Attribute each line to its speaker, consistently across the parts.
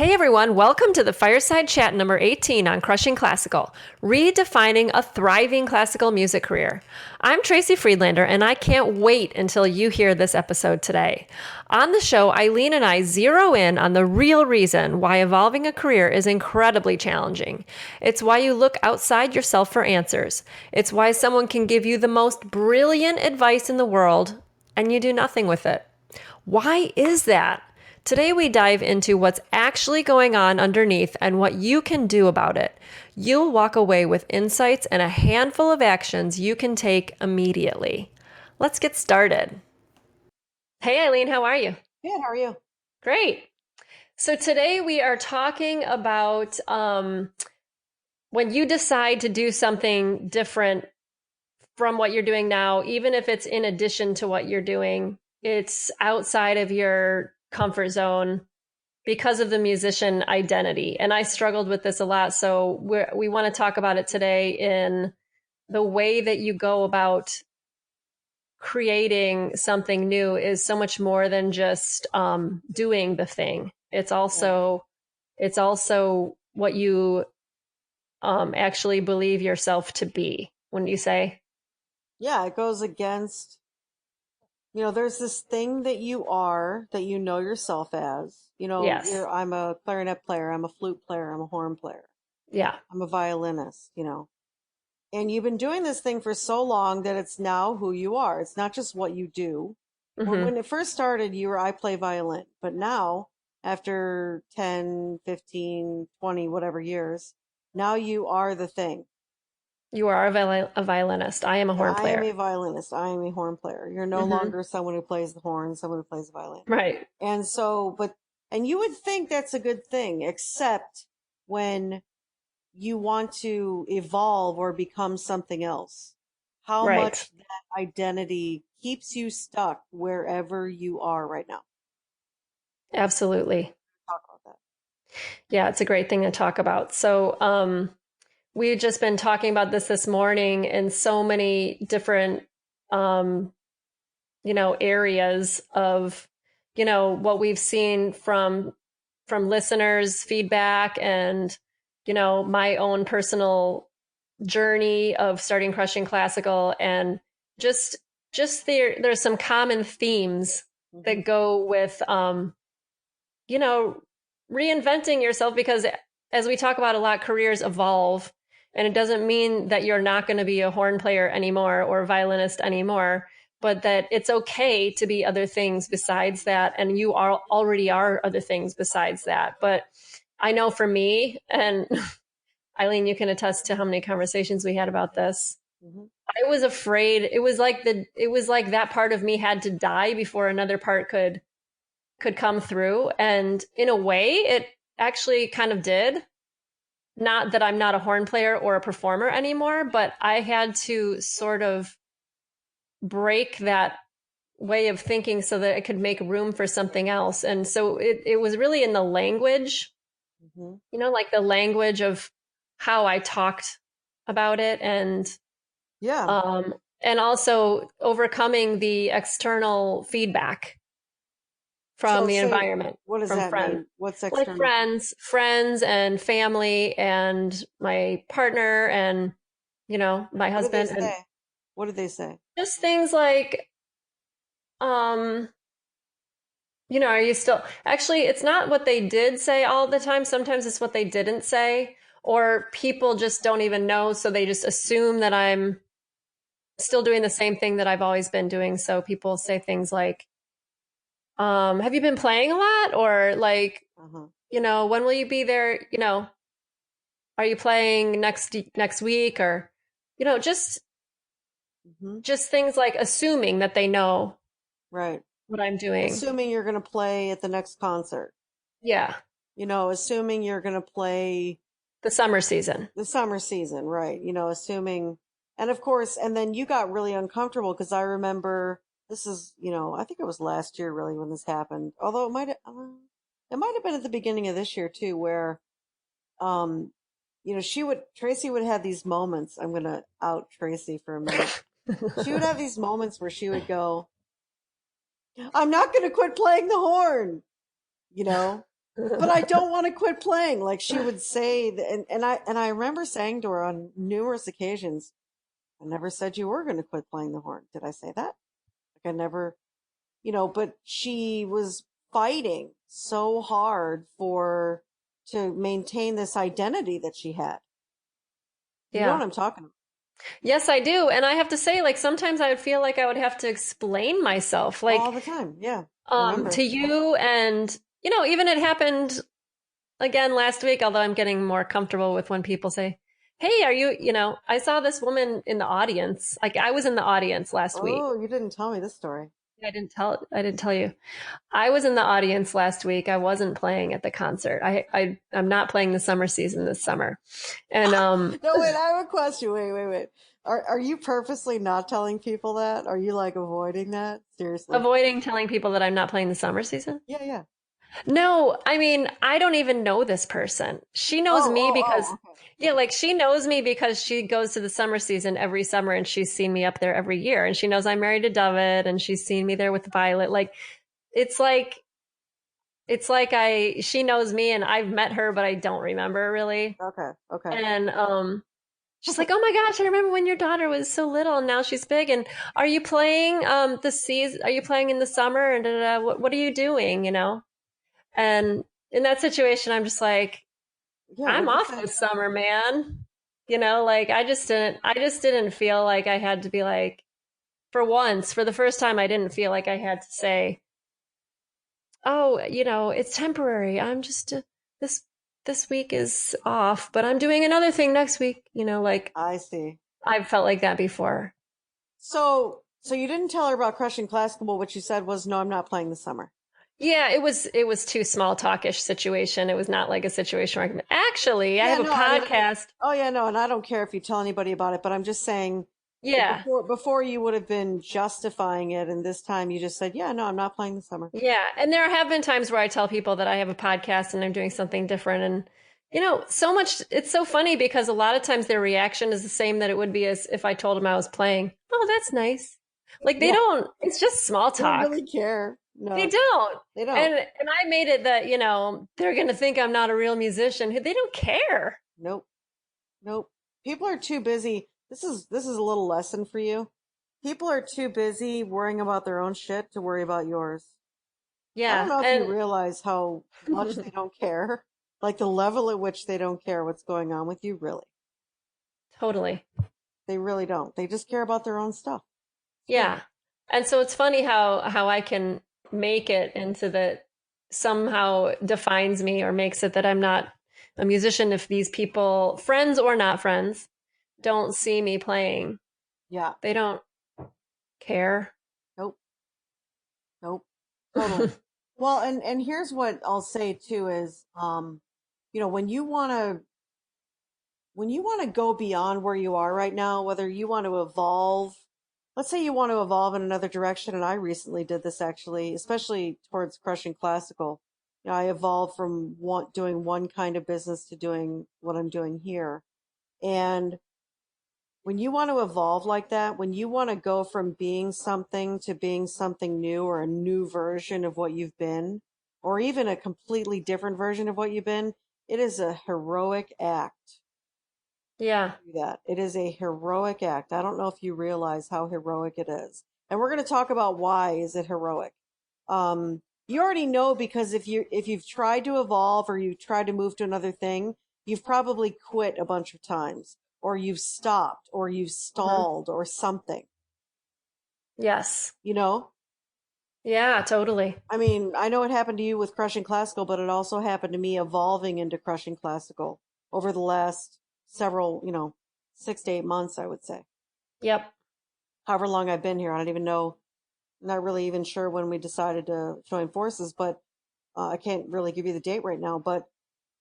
Speaker 1: Hey everyone, welcome to the Fireside Chat number 18 on Crushing Classical, redefining a thriving classical music career. I'm Tracy Friedlander, and I can't wait until you hear this episode today. On the show, Eileen and I zero in on the real reason why evolving a career is incredibly challenging. It's why you look outside yourself for answers. It's why someone can give you the most brilliant advice in the world, and you do nothing with it. Why is that? Today we dive into what's actually going on underneath and what you can do about it. You'll walk away with insights and a handful of actions you can take immediately. Let's get started. Hey Eileen, how are you?
Speaker 2: Good, how are you?
Speaker 1: Great. So today we are talking about when you decide to do something different from what you're doing now, even if it's in addition to what you're doing, it's outside of your comfort zone because of the musician identity. And I struggled with this a lot. So we want to talk about it today in the way that you go about creating something new is so much more than just doing the thing.
Speaker 2: Right.
Speaker 1: It's also what you actually believe yourself to be. Wouldn't you say?
Speaker 2: Yeah, it goes against, there's this thing that you are, that you know yourself as.
Speaker 1: Yes.
Speaker 2: I'm a clarinet player, I'm a flute player, I'm a horn player,
Speaker 1: Yeah.
Speaker 2: I'm a violinist, And you've been doing this thing for so long that it's now who you are. It's not just what you do.
Speaker 1: Hmm.
Speaker 2: When it first started, I play violin. But now, after 10, 15, 20, whatever years, now you are the thing.
Speaker 1: You are a violinist. I am a horn
Speaker 2: I am
Speaker 1: player.
Speaker 2: a violinist. I am a horn player. You're no
Speaker 1: Hmm.
Speaker 2: longer someone who plays the horn, someone who plays the violin.
Speaker 1: Right.
Speaker 2: And so, and you would think that's a good thing, except when you want to evolve or become something else. How
Speaker 1: Right.
Speaker 2: much that identity keeps you stuck wherever you are right now.
Speaker 1: Absolutely.
Speaker 2: Talk about that.
Speaker 1: Yeah, it's a great thing to talk about. So, we've just been talking about this morning in so many different, um, areas of, what we've seen from listeners' feedback and, my own personal journey of starting crushing classical and just there's some common themes
Speaker 2: Hmm.
Speaker 1: that go with you know, reinventing yourself because as we talk about a lot, careers evolve. And it doesn't mean that you're not going to be a horn player anymore or a violinist anymore, but that it's okay to be other things besides that. And you already are other things besides that. But I know for me, and Eileen, you can attest to how many conversations we had about this.
Speaker 2: Hmm.
Speaker 1: I was afraid it was like that part of me had to die before another part could come through. And in a way, it actually kind of did. Not that I'm not a horn player or a performer anymore, but I had to sort of break that way of thinking so that I could make room for something else. And so it was really in the language,
Speaker 2: Hmm.
Speaker 1: like the language of how I talked about it
Speaker 2: Yeah.
Speaker 1: um, and also overcoming the external feedback from
Speaker 2: So
Speaker 1: the
Speaker 2: say,
Speaker 1: environment,
Speaker 2: what does
Speaker 1: from
Speaker 2: that
Speaker 1: friends,
Speaker 2: mean? What's
Speaker 1: like
Speaker 2: external?
Speaker 1: friends and family and my partner and, my
Speaker 2: What did they
Speaker 1: husband and
Speaker 2: say? What did they say?
Speaker 1: just things like, um, are you still, actually, it's not what they did say all the time. Sometimes it's what they didn't say, or people just don't even know. So they just assume that I'm still doing the same thing that I've always been doing. So people say things like, have you been playing a lot? Or like,
Speaker 2: Uh-huh.
Speaker 1: when will you be there? Are you playing next week? Or, just
Speaker 2: Hmm.
Speaker 1: things like assuming that they know
Speaker 2: Right.
Speaker 1: what I'm doing.
Speaker 2: Assuming you're going to play at the next concert.
Speaker 1: Yeah,
Speaker 2: Assuming you're going to play
Speaker 1: the summer season.
Speaker 2: the summer season, right? Assuming, and of course, and then you got really uncomfortable because I remember this is, I think it was last year really when this happened. Although it might have been at the beginning of this year too, where, um, Tracy would have these moments. I'm going to out Tracy for a minute. She would have these moments where she would go, I'm not going to quit playing the horn, you know? but I don't want to quit playing. Like she would say, and I remember saying to her on numerous occasions, I never said you were going to quit playing the horn. Did I say that? Like I never, but she was fighting so hard to maintain this identity that she had. You know what
Speaker 1: Yeah.
Speaker 2: I'm talking about?
Speaker 1: Yes, I do. And I have to say, like, sometimes I would feel like I would have to explain myself,
Speaker 2: All
Speaker 1: like,
Speaker 2: the time. Yeah. I remember.
Speaker 1: to you. And, even it happened again last week, although I'm getting more comfortable with when people say, hey, I saw this woman in the audience. Like, I was in the audience last week.
Speaker 2: Oh, you didn't tell me this story.
Speaker 1: I didn't tell you. I was in the audience last week. I wasn't playing at the concert. I'm not playing the summer season this summer. And
Speaker 2: No, wait, I have a question. Wait. Are you purposely not telling people that? Are you like avoiding that? Seriously?
Speaker 1: avoiding telling people that I'm not playing the summer season.
Speaker 2: Yeah, yeah.
Speaker 1: No, I mean, I don't even know this person. She knows me because,
Speaker 2: Okay.
Speaker 1: yeah, like she knows me because she goes to the summer season every summer and she's seen me up there every year. And she knows I'm married to David and she's seen me there with Violet. Like, it's like, she knows me and I've met her, but I don't remember really.
Speaker 2: Okay. Okay.
Speaker 1: And, she's like, oh my gosh, I remember when your daughter was so little and now she's big. And are you playing, the season? Are you playing in the summer? And what are you doing? And in that situation, I'm just like,
Speaker 2: Yeah,
Speaker 1: I'm
Speaker 2: what'd you
Speaker 1: off
Speaker 2: say?
Speaker 1: this summer, man. Like I just didn't feel like I had to be like, for once, for the first time, I didn't feel like I had to say, oh, it's temporary. I'm just this week is off, but I'm doing another thing next week. Like
Speaker 2: I see.
Speaker 1: I've felt like that before.
Speaker 2: So you didn't tell her about crushing classical, but what you said was, no, I'm not playing this summer.
Speaker 1: Yeah, it was too small talkish situation. It was not like a situation where actually I
Speaker 2: Yeah,
Speaker 1: have a
Speaker 2: no, I mean,
Speaker 1: podcast.
Speaker 2: oh yeah, no, and I don't care if you tell anybody about it, but I'm just saying,
Speaker 1: Yeah.
Speaker 2: before you would have been justifying it, and this time you just said, yeah, no, I'm not playing this summer.
Speaker 1: Yeah. And there have been times where I tell people that I have a podcast and I'm doing something different. And, so much, it's so funny because a lot of times their reaction is the same that it would be as if I told them I was playing. Oh, that's nice. Like they
Speaker 2: Yeah,
Speaker 1: don't, it's just small
Speaker 2: they don't
Speaker 1: talk.
Speaker 2: really care.
Speaker 1: They
Speaker 2: No,
Speaker 1: don't.
Speaker 2: they don't.
Speaker 1: And I made it that, they're going to think I'm not a real musician. They don't care.
Speaker 2: Nope. Nope. People are too busy. This is a little lesson for you. People are too busy worrying about their own shit to worry about yours. I don't
Speaker 1: Yeah.
Speaker 2: know if you
Speaker 1: And
Speaker 2: realize how much they don't care. Like the level at which they don't care what's going on with you, really.
Speaker 1: totally.
Speaker 2: They really don't. They just care about their own stuff. It's weird.
Speaker 1: Yeah. And so it's funny how I can make it into that somehow defines me or makes it that I'm not a musician if these people, friends or not friends, don't see me playing.
Speaker 2: Yeah.
Speaker 1: They don't care.
Speaker 2: Nope. Nope. Totally. Well, and here's what I'll say too is, when you want to go beyond where you are right now, whether you want to evolve, let's say you want to evolve in another direction, and I recently did this actually, especially towards crushing classical. I evolved from doing one kind of business to doing what I'm doing here. And when you want to evolve like that, when you want to go from being something to being something new or a new version of what you've been, or even a completely different version of what you've been, it is a heroic act
Speaker 1: Yeah.
Speaker 2: do that. It is a heroic act. I don't know if you realize how heroic it is. And we're going to talk about why is it heroic. You already know because if you've tried to evolve or you've tried to move to another thing, you've probably quit a bunch of times or you've stopped or you've
Speaker 1: Mhm.
Speaker 2: stalled or something,
Speaker 1: Yes.
Speaker 2: you know?
Speaker 1: Yeah, totally.
Speaker 2: I mean, I know it happened to you with Crushing Classical, but it also happened to me evolving into Crushing Classical over the last several, 6 to 8 months, I would say.
Speaker 1: Yep.
Speaker 2: However long I've been here. I don't even know, not really even sure when we decided to join forces, but I can't really give you the date right now. But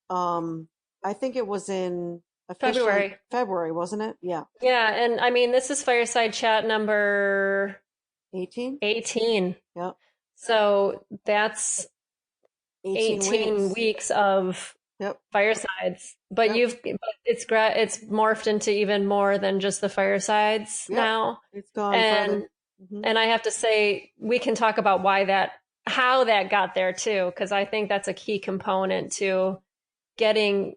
Speaker 2: I think it was in officially
Speaker 1: February.
Speaker 2: February, wasn't it? Yeah.
Speaker 1: Yeah, and I mean this is Fireside Chat number
Speaker 2: 18?
Speaker 1: 18.
Speaker 2: Yep.
Speaker 1: So that's
Speaker 2: 18
Speaker 1: 18
Speaker 2: weeks.
Speaker 1: weeks of
Speaker 2: Yep.
Speaker 1: firesides, but
Speaker 2: Yep.
Speaker 1: it's morphed into even more than just the firesides
Speaker 2: Yep.
Speaker 1: now.
Speaker 2: It's gone
Speaker 1: And
Speaker 2: further. Hmm.
Speaker 1: and I have to say we can talk about why that how that got there too, because I think that's a key component to getting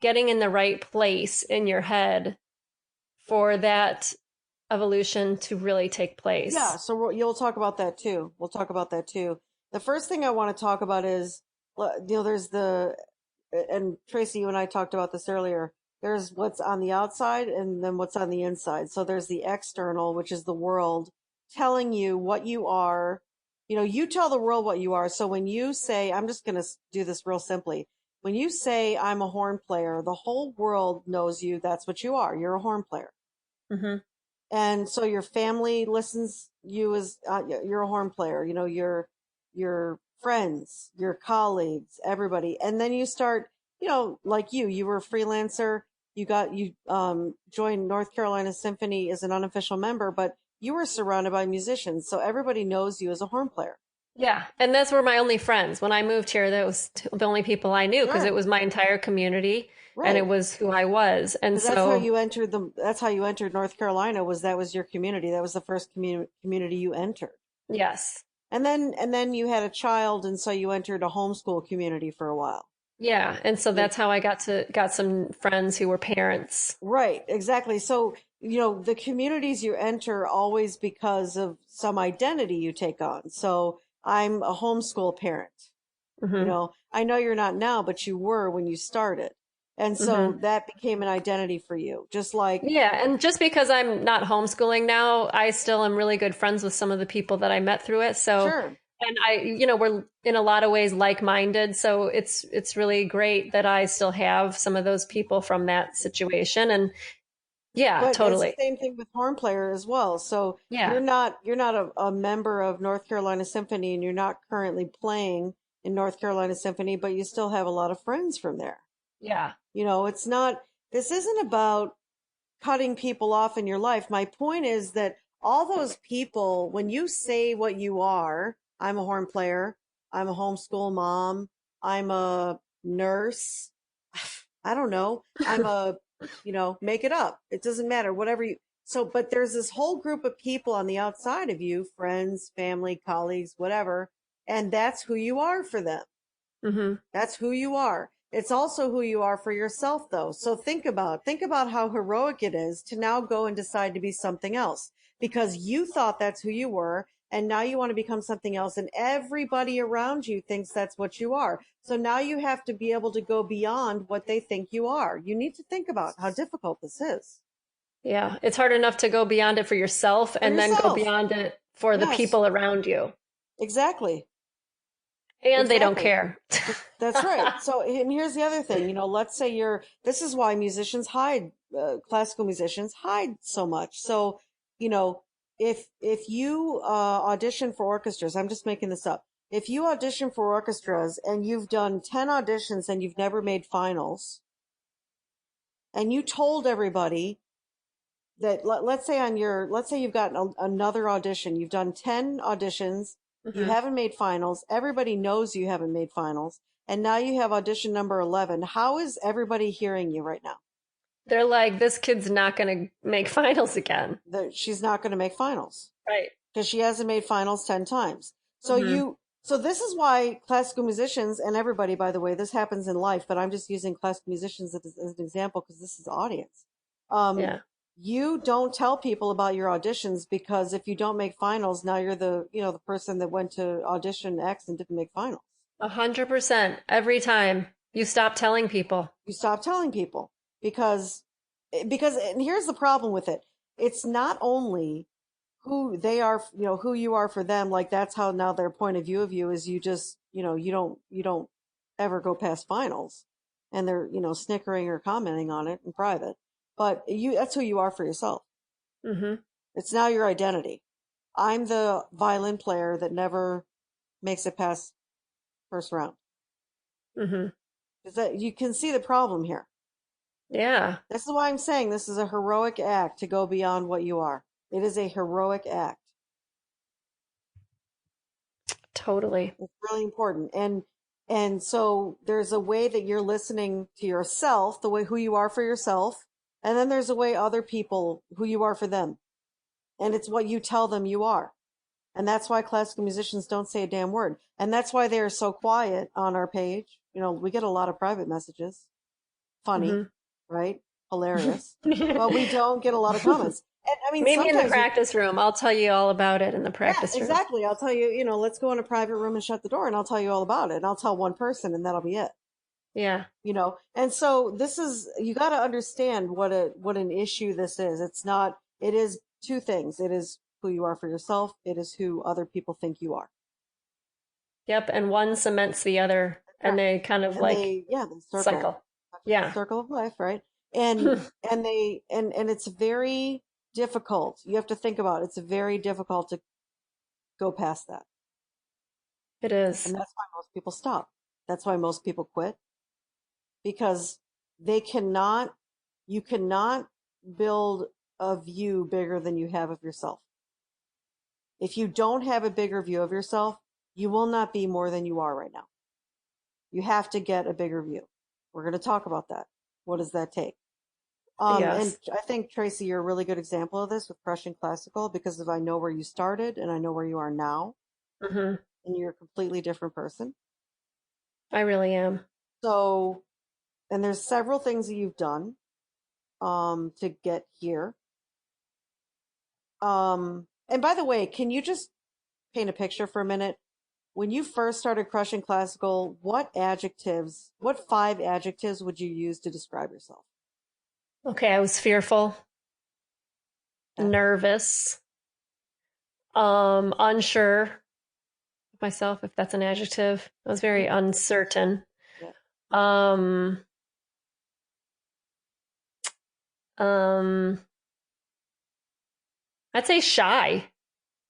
Speaker 1: getting in the right place in your head for that evolution to really take
Speaker 2: Yeah,
Speaker 1: place.
Speaker 2: so you'll talk about that too. We'll talk about that too. The first thing I want to talk about is, there's and Tracy, you and I talked about this earlier. There's what's on the outside and then what's on the inside. So there's the external, which is the world telling you what you are. You tell the world what you are. So when you say, I'm just going to do this real simply. When you say I'm a horn player, the whole world knows you. That's what you are. You're a horn player.
Speaker 1: Hmm.
Speaker 2: And so your family listens you as you're a horn player, your friends, your colleagues, everybody. And then you start, like you were a freelancer. You joined North Carolina Symphony as an unofficial member, but you were surrounded by musicians. So everybody knows you as a horn player.
Speaker 1: Yeah, and those were my only friends. When I moved here, that was the only people I knew because it
Speaker 2: Sure.
Speaker 1: was my entire community and it
Speaker 2: Right.
Speaker 1: was who I was. And
Speaker 2: Because
Speaker 1: so,
Speaker 2: that's how you entered North Carolina, that was your community. That was the first community you entered.
Speaker 1: yes.
Speaker 2: And then you had a child, and so you entered a homeschool community for a while.
Speaker 1: Yeah, and so
Speaker 2: Yeah.
Speaker 1: that's how I got some friends who were parents.
Speaker 2: Right, exactly. So, the communities you enter always because of some identity you take on. So I'm a homeschool parent.
Speaker 1: Hmm.
Speaker 2: I know you're not now, but you were when you started. And so
Speaker 1: Hmm.
Speaker 2: that became an identity for you. Just like,
Speaker 1: Yeah, and just because I'm not homeschooling now, I still am really good friends with some of the people that I met through it. So,
Speaker 2: sure.
Speaker 1: and we're in a lot of ways like-minded. So it's really great that I still have some of those people from that situation. And yeah,
Speaker 2: But it's the
Speaker 1: totally.
Speaker 2: same thing with horn player as well. So
Speaker 1: Yeah.
Speaker 2: you're not a member of North Carolina Symphony, and you're not currently playing in North Carolina Symphony, but you still have a lot of friends from there.
Speaker 1: Yeah.
Speaker 2: It's not, this isn't about cutting people off in your life. My point is that all those people, when you say what you are, I'm a horn player, I'm a homeschool mom, I'm a nurse, I don't know, make it up. It doesn't matter, whatever you. So, but there's this whole group of people on the outside of you, friends, family, colleagues, whatever, and that's who you are for them.
Speaker 1: Hmm.
Speaker 2: That's who you are. It's also who you are for yourself, though. So think about how heroic it is to now go and decide to be something else because you thought that's who you were. And now you want to become something else. And everybody around you thinks that's what you are. So now you have to be able to go beyond what they think you are. You need to think about how difficult this is
Speaker 1: Yeah. It's hard enough to go beyond it for yourself
Speaker 2: for
Speaker 1: and then go
Speaker 2: yourself.
Speaker 1: beyond it for the
Speaker 2: Yes,
Speaker 1: people around you.
Speaker 2: exactly.
Speaker 1: And they don't
Speaker 2: Exactly.
Speaker 1: care.
Speaker 2: That's right. So, and here's the other thing, let's say this is why classical musicians hide so much. So, you know, if you audition for orchestras, I'm just making this up. If you audition for orchestras and you've done 10 auditions and you've never made finals, and you told everybody that let's say you've got another audition, you've done 10 auditions, you
Speaker 1: Hmm.
Speaker 2: haven't made finals, everybody knows you haven't made finals, and now you have audition number 11. How is everybody hearing you right now?
Speaker 1: They're like, this kid's not going to make finals again.
Speaker 2: That she's not going to make finals
Speaker 1: Right.
Speaker 2: because she hasn't made finals 10 times. So
Speaker 1: Hmm.
Speaker 2: this is why classical musicians, and everybody, by the way, this happens in life, but I'm just using classical musicians as an example because this is audience. Um,
Speaker 1: Yeah.
Speaker 2: you don't tell people about your auditions because if you don't make finals, now you're the person that went to audition X and didn't make finals.
Speaker 1: 100%. Every time you stop telling people.
Speaker 2: You stop telling people because and here's the problem with it. It's not only who they are, who you are for them. Like that's how now their point of view of you is you just, you don't ever go past finals, and they're, snickering or commenting on it in private. But that's who you are for yourself.
Speaker 1: Hmm.
Speaker 2: It's now your identity. I'm the violin player that never makes it past first round.
Speaker 1: Hmm.
Speaker 2: Is that you can see the problem here?
Speaker 1: Yeah,
Speaker 2: This is why I'm saying this is a heroic act to go beyond what you are. It is a heroic act.
Speaker 1: totally.
Speaker 2: It's really important. And so there's a way that you're listening to yourself, the way who you are for yourself, and then there's a way other people who you are for them. And it's what you tell them you are. And that's why classical musicians don't say a damn word. And that's why they're so quiet on our page. You know, we get a lot of private messages. Funny,
Speaker 1: Hmm.
Speaker 2: right? Hilarious. But we don't get a lot of comments. And I mean,
Speaker 1: Meet me in the
Speaker 2: sometimes we,
Speaker 1: practice room. I'll tell you all about it in the
Speaker 2: yeah,
Speaker 1: practice room.
Speaker 2: exactly. I'll tell you, you know, let's go in a private room and shut the door and I'll tell you all about it. And I'll tell one person and that'll be it.
Speaker 1: Yeah.
Speaker 2: You know, and so this is, you got to understand what an issue this is. It's not, it is two things. It is who you are for yourself. It is who other people think you are.
Speaker 1: Yep. And one cements the other, and
Speaker 2: Correct.
Speaker 1: they kind of
Speaker 2: And
Speaker 1: like
Speaker 2: they, yeah, they circle.
Speaker 1: cycle. Yeah.
Speaker 2: Circle of life, right? And they and it's very difficult. You have to think about it. It's very difficult to go past that.
Speaker 1: It is.
Speaker 2: And that's why most people stop. That's why most people quit because they cannot you cannot build a view bigger than you have of yourself. If you don't have a bigger view of yourself, you will not be more than you are right now. You have to get a bigger view. We're going to talk about that. What does that take? And
Speaker 1: Yes.
Speaker 2: I think Tracy, you're a really good example of this with Crushing Classical because of I know where you started and I know where you are now,
Speaker 1: Hmm.
Speaker 2: and you're a completely different person.
Speaker 1: I really am.
Speaker 2: So, and there's several things that you've done to get here. And by the way, can you just paint a picture for a minute? When you first started Crushing Classical, what 5 adjectives would you use to describe yourself?
Speaker 1: Okay. I was fearful,
Speaker 2: Okay.
Speaker 1: nervous, unsure of myself, if that's an adjective. I was very
Speaker 2: Mhm.
Speaker 1: uncertain.
Speaker 2: Yeah.
Speaker 1: Um, um, I'd say shy.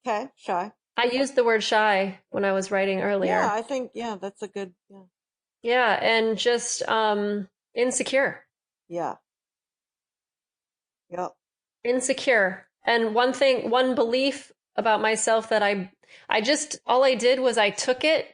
Speaker 2: Okay. Shy.
Speaker 1: I used the word shy when I was writing
Speaker 2: Yeah,
Speaker 1: earlier.
Speaker 2: I think, yeah, that's a good, yeah.
Speaker 1: Yeah, and just insecure.
Speaker 2: Yeah. Yep.
Speaker 1: Insecure. And one belief about myself that I just all I did was I took it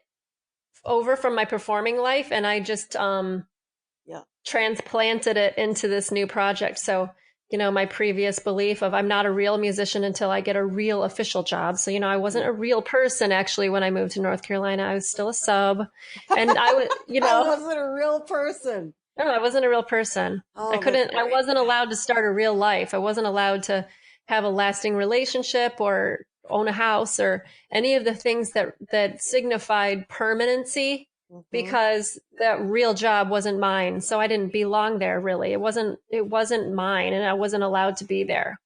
Speaker 1: over from my performing life and I just
Speaker 2: Yeah.
Speaker 1: transplanted it into this new project. So, my previous belief of I'm not a real musician until I get a real official job. So, I wasn't a real person actually when I moved to North Carolina. I was still a sub. And I was,
Speaker 2: I wasn't a real person.
Speaker 1: no, I wasn't a real person.
Speaker 2: Oh, that's
Speaker 1: I
Speaker 2: great.
Speaker 1: wasn't allowed to start a real life. I wasn't allowed to have a lasting relationship or own a house or any of the things that signified permanency
Speaker 2: Hmm.
Speaker 1: because that real job wasn't mine. So I didn't belong there really. It wasn't mine and I wasn't allowed to be there.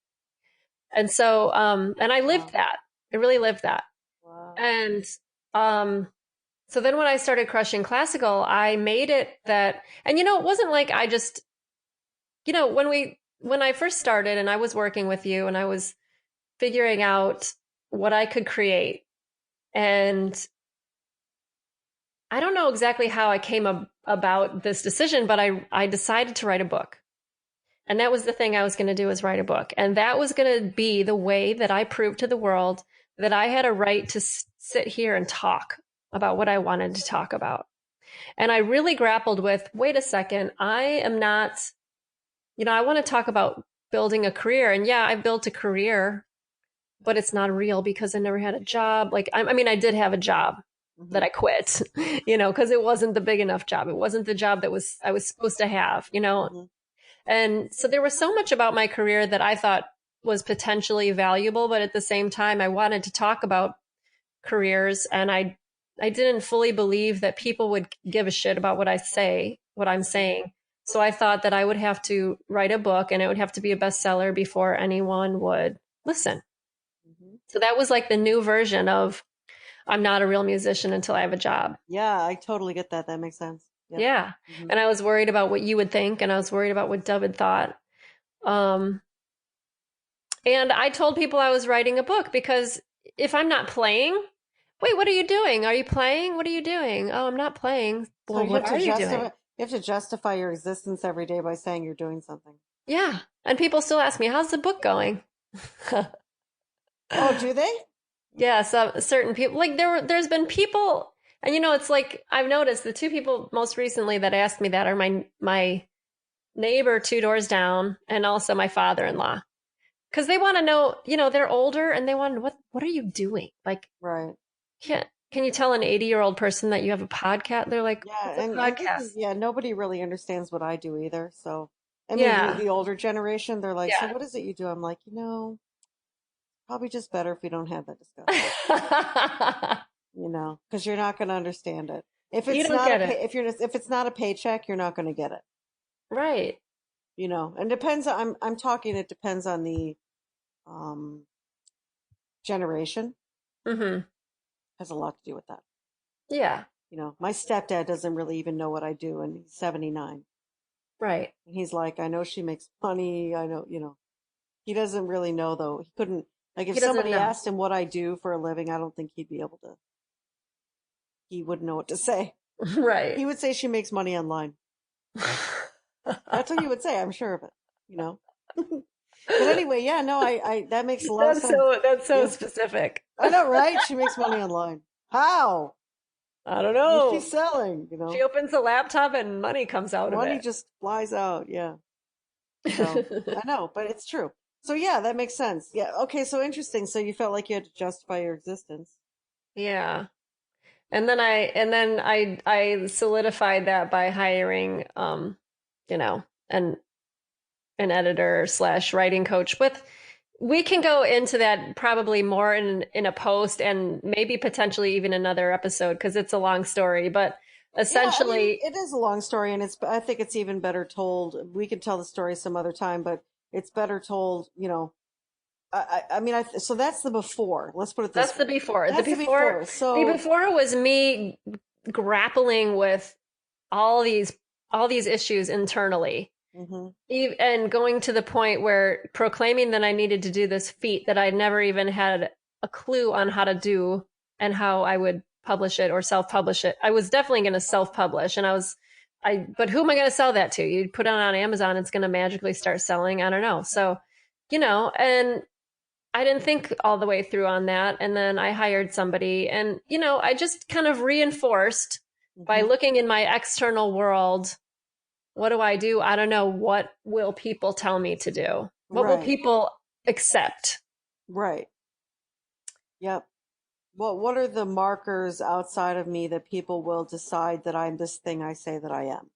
Speaker 1: And so and I lived
Speaker 2: Wow.
Speaker 1: that. I really lived that.
Speaker 2: Wow.
Speaker 1: And um so then when I started crushing classical, I made it that, and it wasn't like I just, when I first started and I was working with you and I was figuring out what I could create. And I don't know exactly how I came about this decision, but I decided to write a book. And that was the thing I was going to do, is write a book. And that was going to be the way that I proved to the world that I had a right to sit here and talk about what I wanted to talk about. And I really grappled with, wait a second, I am not, I want to talk about building a career. And yeah, I built a career, but it's not real because I never had a job. Like, I mean, I did have a job that
Speaker 2: Hmm.
Speaker 1: I quit, because it wasn't the big enough job. It wasn't the job that I was supposed to have.
Speaker 2: Hmm.
Speaker 1: And so there was so much about my career that I thought was potentially valuable, but at the same time, I wanted to talk about careers and I didn't fully believe that people would give a shit about what I'm saying. So I thought that I would have to write a book and it would have to be a bestseller before anyone would listen.
Speaker 2: Hmm.
Speaker 1: So that was like the new version of I'm not a real musician until I have a job.
Speaker 2: Yeah, I totally get that. That makes sense. Yep.
Speaker 1: Yeah.
Speaker 2: Hmm.
Speaker 1: And I was worried about what you would think and I was worried about what David thought. Um, and I told people I was writing a book because if I'm not playing, wait, what are you doing? Are you playing? What are you doing? Oh, I'm not playing.
Speaker 2: So
Speaker 1: Well, what are you doing?
Speaker 2: you have to justify your existence every day by saying you're doing something.
Speaker 1: Yeah. And people still ask me, how's the book going?
Speaker 2: Oh, do they?
Speaker 1: Yeah, so certain people like there's been people, and it's like I've noticed the two people most recently that asked me that are my neighbor 2 doors down and also my father-in-law. Because they want to know, they're older and they want to know what are you doing? Like,
Speaker 2: Right.
Speaker 1: can you tell an 80-year-old person that you have a podcast? They're like,
Speaker 2: Yeah,
Speaker 1: what's a
Speaker 2: and this is
Speaker 1: podcast?
Speaker 2: yeah, nobody really understands what I do either. So, I mean,
Speaker 1: Yeah.
Speaker 2: the older generation, they're like, "So
Speaker 1: Yeah.
Speaker 2: what is it you do?" I'm like, probably just better if we don't have that discussion, because you're not going to understand it. If
Speaker 1: You
Speaker 2: it's
Speaker 1: don't
Speaker 2: not a
Speaker 1: get
Speaker 2: pay,
Speaker 1: it.
Speaker 2: if it's not a paycheck, you're not going to get it.
Speaker 1: Right.
Speaker 2: And depends. I'm talking. It depends on the um generation.
Speaker 1: Mm-hmm.
Speaker 2: Has a lot to do with that.
Speaker 1: Yeah.
Speaker 2: My stepdad doesn't really even know what I do, and he's 79.
Speaker 1: Right.
Speaker 2: And he's like, I know she makes money. I know, he doesn't really know though. He couldn't, like, if
Speaker 1: He doesn't
Speaker 2: somebody
Speaker 1: know.
Speaker 2: asked him what I do for a living, I don't think he'd be able to, he wouldn't know what to say.
Speaker 1: Right.
Speaker 2: He would say she makes money online. That's what he would say. I'm sure of it, you know. But anyway, yeah, no, that makes a lot of sense.
Speaker 1: That's so
Speaker 2: Yeah.
Speaker 1: specific.
Speaker 2: I know, right? She makes money online. How?
Speaker 1: I don't
Speaker 2: What's she
Speaker 1: know.
Speaker 2: selling?
Speaker 1: She opens the laptop and money comes out of
Speaker 2: Money
Speaker 1: it.
Speaker 2: just flies out. Yeah. So I know, but it's true. So yeah, that makes sense. Yeah. Okay. So interesting. So you felt like you had to justify your existence.
Speaker 1: Yeah. And then I solidified that by hiring you know, an an editor slash writing coach with we can go into that probably more in a post and maybe potentially even another episode because it's a long story. But
Speaker 2: Yeah, I mean,
Speaker 1: essentially,
Speaker 2: it is a long story, and I think it's even better told. We can tell the story some other time, but it's better told. I mean, so that's the before. Let's put it
Speaker 1: that's
Speaker 2: this
Speaker 1: the
Speaker 2: way.
Speaker 1: before. The
Speaker 2: That's the
Speaker 1: before
Speaker 2: before.
Speaker 1: the
Speaker 2: So,
Speaker 1: before was me grappling with all these all these issues internally.
Speaker 2: hmm
Speaker 1: And going to the point where proclaiming that I needed to do this feat that I'd never even had a clue on how to do and how I would publish it or self-publish it. I was definitely going to self-publish and but who am I going to sell that to? You put it on Amazon, it's going to magically start selling. I don't know. So, and I didn't think all the way through on that. And then I hired somebody and, I just kind of reinforced by
Speaker 2: hmm
Speaker 1: looking in my external world. What do I do? I don't know. What will people tell me to do? What will
Speaker 2: right,
Speaker 1: people accept?
Speaker 2: right, yep. What are the markers outside of me that people will decide that I'm this thing I say that I am?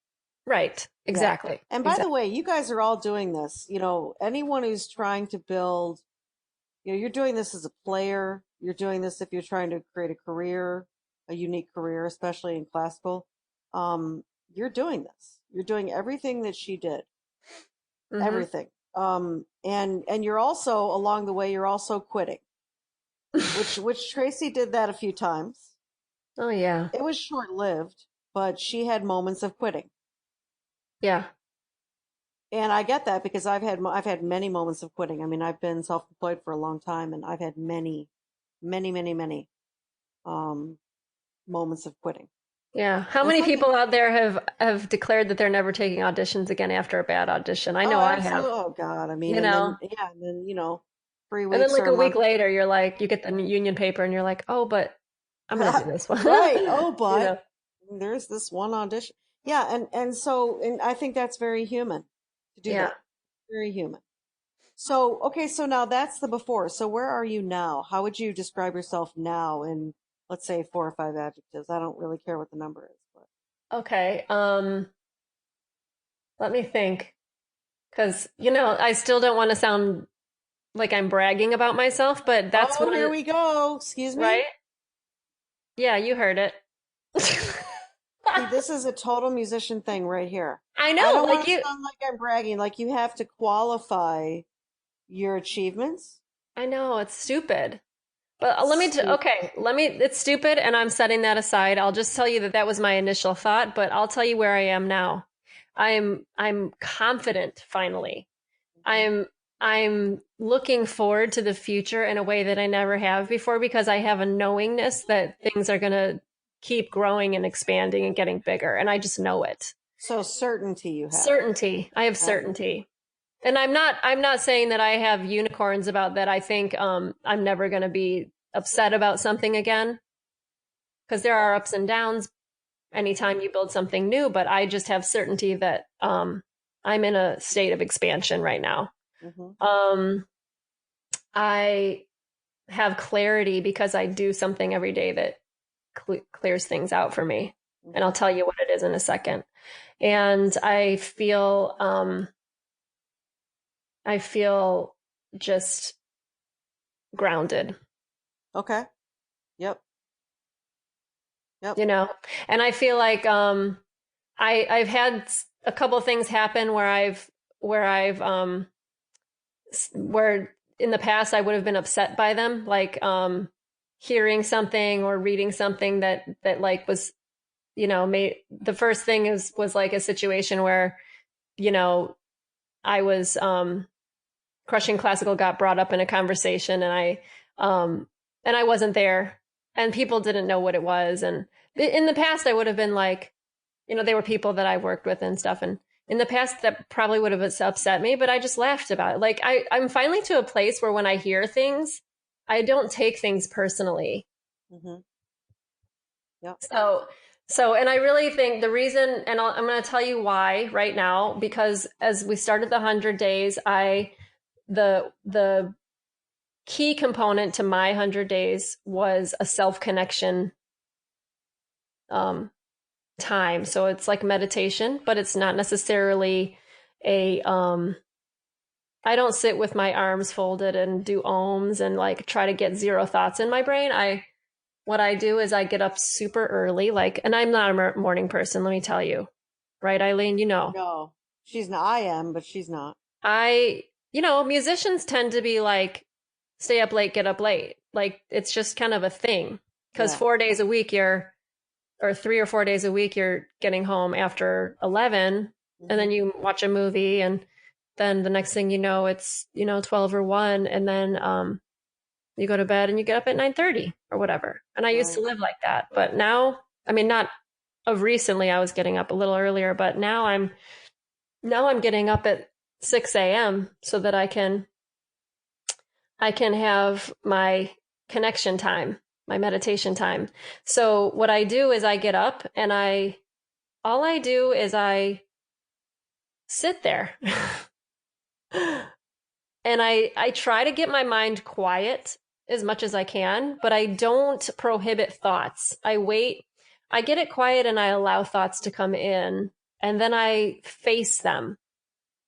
Speaker 1: Right.
Speaker 2: Yeah.
Speaker 1: Exactly.
Speaker 2: And by the
Speaker 1: Exactly.
Speaker 2: way, you guys are all doing this. Anyone who's trying to build, you're doing this as a player. You're doing this if you're trying to create a career, a unique career, especially in classical. You're doing this. You're doing everything that she did,
Speaker 1: Hmm.
Speaker 2: everything. And you're also along the way, you're also quitting, which Tracy did that a few times.
Speaker 1: Oh, yeah.
Speaker 2: It was short lived, but she had moments of quitting.
Speaker 1: Yeah.
Speaker 2: And I get that because I've had many moments of quitting. I mean, I've been self-employed for a long time, and I've had many, many, many, many um, moments of quitting.
Speaker 1: Yeah. How
Speaker 2: And
Speaker 1: many
Speaker 2: something,
Speaker 1: people out there have declared that they're never taking auditions again after a bad audition? I know
Speaker 2: oh,
Speaker 1: I have,
Speaker 2: absolutely, oh God, I mean,
Speaker 1: you
Speaker 2: and
Speaker 1: know.
Speaker 2: then yeah, and then 3
Speaker 1: And then
Speaker 2: weeks
Speaker 1: like
Speaker 2: or a
Speaker 1: a week
Speaker 2: month,
Speaker 1: later, you're like, you get the union paper and you're like, oh, but I'm going to do this one.
Speaker 2: right? Oh,
Speaker 1: You
Speaker 2: but
Speaker 1: know.
Speaker 2: there's this one audition, yeah, and I think that's very human to do
Speaker 1: Yeah.
Speaker 2: that, very human. So, okay, so now that's the before. So where are you now? How would you describe yourself now in, let's say, 4 or 5 adjectives? I don't really care what the number is, but.
Speaker 1: Okay. Let me think. Because, I still don't want to sound like I'm bragging about myself, but that's
Speaker 2: Oh, here
Speaker 1: one,
Speaker 2: we go. Excuse me.
Speaker 1: right? Yeah, you heard it.
Speaker 2: See, this is a total musician thing right here.
Speaker 1: I
Speaker 2: I
Speaker 1: know,
Speaker 2: don't
Speaker 1: like
Speaker 2: want to
Speaker 1: you,
Speaker 2: sound like I'm bragging. Like you have to qualify your achievements.
Speaker 1: I know it's stupid. But
Speaker 2: Stupid.
Speaker 1: okay, it's stupid and I'm setting that aside. I'll just tell you that that was my initial thought, but I'll tell you where I am now. I'm confident finally.
Speaker 2: hmm
Speaker 1: I'm I'm looking forward to the future in a way that I never have before because I have a knowingness that things are going to keep growing and expanding and getting bigger and I just know it.
Speaker 2: So certainty you have.
Speaker 1: Certainty. I have
Speaker 2: Right.
Speaker 1: certainty. And I'm not saying that I have unicorns about that. I think I'm never going to be upset about something again because there are ups and downs anytime you build something new, but I just have certainty that I'm in a state of expansion right now.
Speaker 2: hmm
Speaker 1: Um I have clarity because I do something every day that clears things out for me. And I'll
Speaker 2: Hmm.
Speaker 1: tell you what it is in a second. And I feel just grounded,
Speaker 2: Okay. Yep. Yep.
Speaker 1: you know? And I feel like I've had a couple things happen where where in the past I would have been upset by them, like hearing something or reading something that like was, made the first thing was like a situation where, you know, I was crushing classical got brought up in a conversation, um and I wasn't there, and people didn't know what it was. And in the past I would have been like, they were people that I worked with and stuff, and in the past that probably would have upset me, but I just laughed about it. Like I'm finally to a place where when I hear things, I don't take things personally.
Speaker 2: Hmm. Yep.
Speaker 1: So and I really think the reason, and I'm going to tell you why right now, because as we started the 100 days, the key component to my 100 days was a self connection um, time. So it's like meditation, but it's not necessarily a I don't sit with my arms folded and do ohms and like try to get zero thoughts in my brain. I What I do is I get up super early, like, and I'm not a morning person, let me tell you. Right, Eileen,
Speaker 2: No, she's not. I am, but she's not.
Speaker 1: I musicians tend to be like stay up late, get up late. Like it's just kind of a thing because
Speaker 2: Yeah.
Speaker 1: 4 days a week you're or 3 or 4 days a week you're getting home after 11, and
Speaker 2: Hmm.
Speaker 1: then you watch a movie, and then the next thing you know it's 12 or 1, and then you go to bed and you get up at 9:30 or whatever. And I used to
Speaker 2: Right.
Speaker 1: live like that, but now, I mean, not of recently, I was getting up a little earlier, but now I'm getting up at 6 a.m. so that I can have my connection time, my meditation time. So what I do is I get up and all I do is I sit there. And I try to get my mind quiet as much as I can, but I don't prohibit thoughts. I get it quiet and I allow thoughts to come in, and then I face them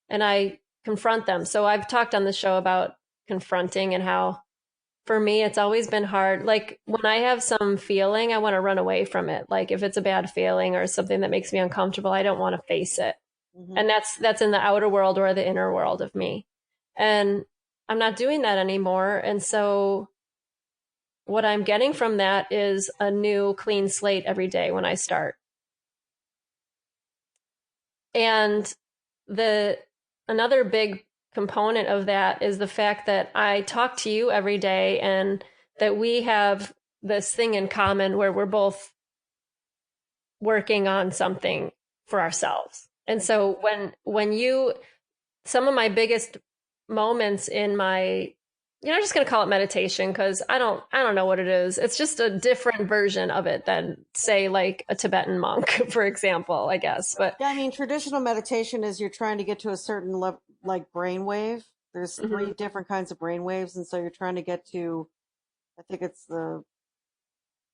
Speaker 1: and I confront them. So I've talked on the show about confronting and how for me it's always been hard. Like when I have some feeling, I want to run away from it. Like if it's a bad feeling or something that makes me uncomfortable, I don't want to face it.
Speaker 2: Hmm.
Speaker 1: And that's in the outer world or the inner world of me. And I'm not doing that anymore. And so what I'm getting from that is a new clean slate every day when I start. And the another big component of that is the fact that I talk to you every day, and that we have this thing in common where we're both working on something for ourselves. And
Speaker 2: Hmm.
Speaker 1: so when you some of my biggest moments in my I'm just going to call it meditation because I don't know what it is. It's just a different version of it than say like a Tibetan monk, for example, I guess. But
Speaker 2: Yeah, I mean, traditional meditation is you're trying to get to a certain level, like brainwave. There's three
Speaker 1: mhm.
Speaker 2: different kinds of brainwaves, and so you're trying to get to, I think it's the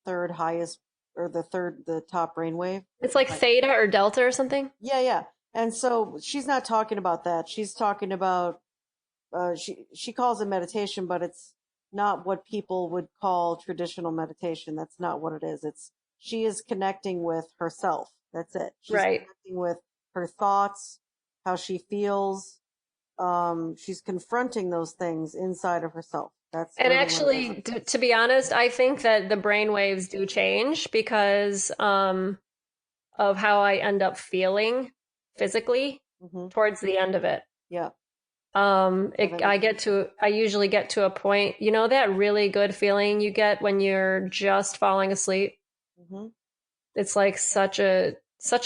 Speaker 2: third highest or the top brainwave.
Speaker 1: It's like
Speaker 2: Like,
Speaker 1: theta or delta or something.
Speaker 2: yeah, yeah. And so she's not talking about that. She's talking about she calls it meditation, but it's not what people would call traditional meditation. That's not what it is. It's she is connecting with herself. That's it. She's
Speaker 1: Right.
Speaker 2: connecting with her thoughts, how she feels. She's confronting those things inside of herself. That's
Speaker 1: And
Speaker 2: really what it is.
Speaker 1: actually, to be honest, I think that the brain waves do change because of how I end up feeling physically
Speaker 2: Hmm.
Speaker 1: towards the end of it.
Speaker 2: Yeah. Yeah, that makes sense.
Speaker 1: I usually get to a point, that really good feeling you get when you're just falling asleep.
Speaker 2: Hmm.
Speaker 1: It's like such a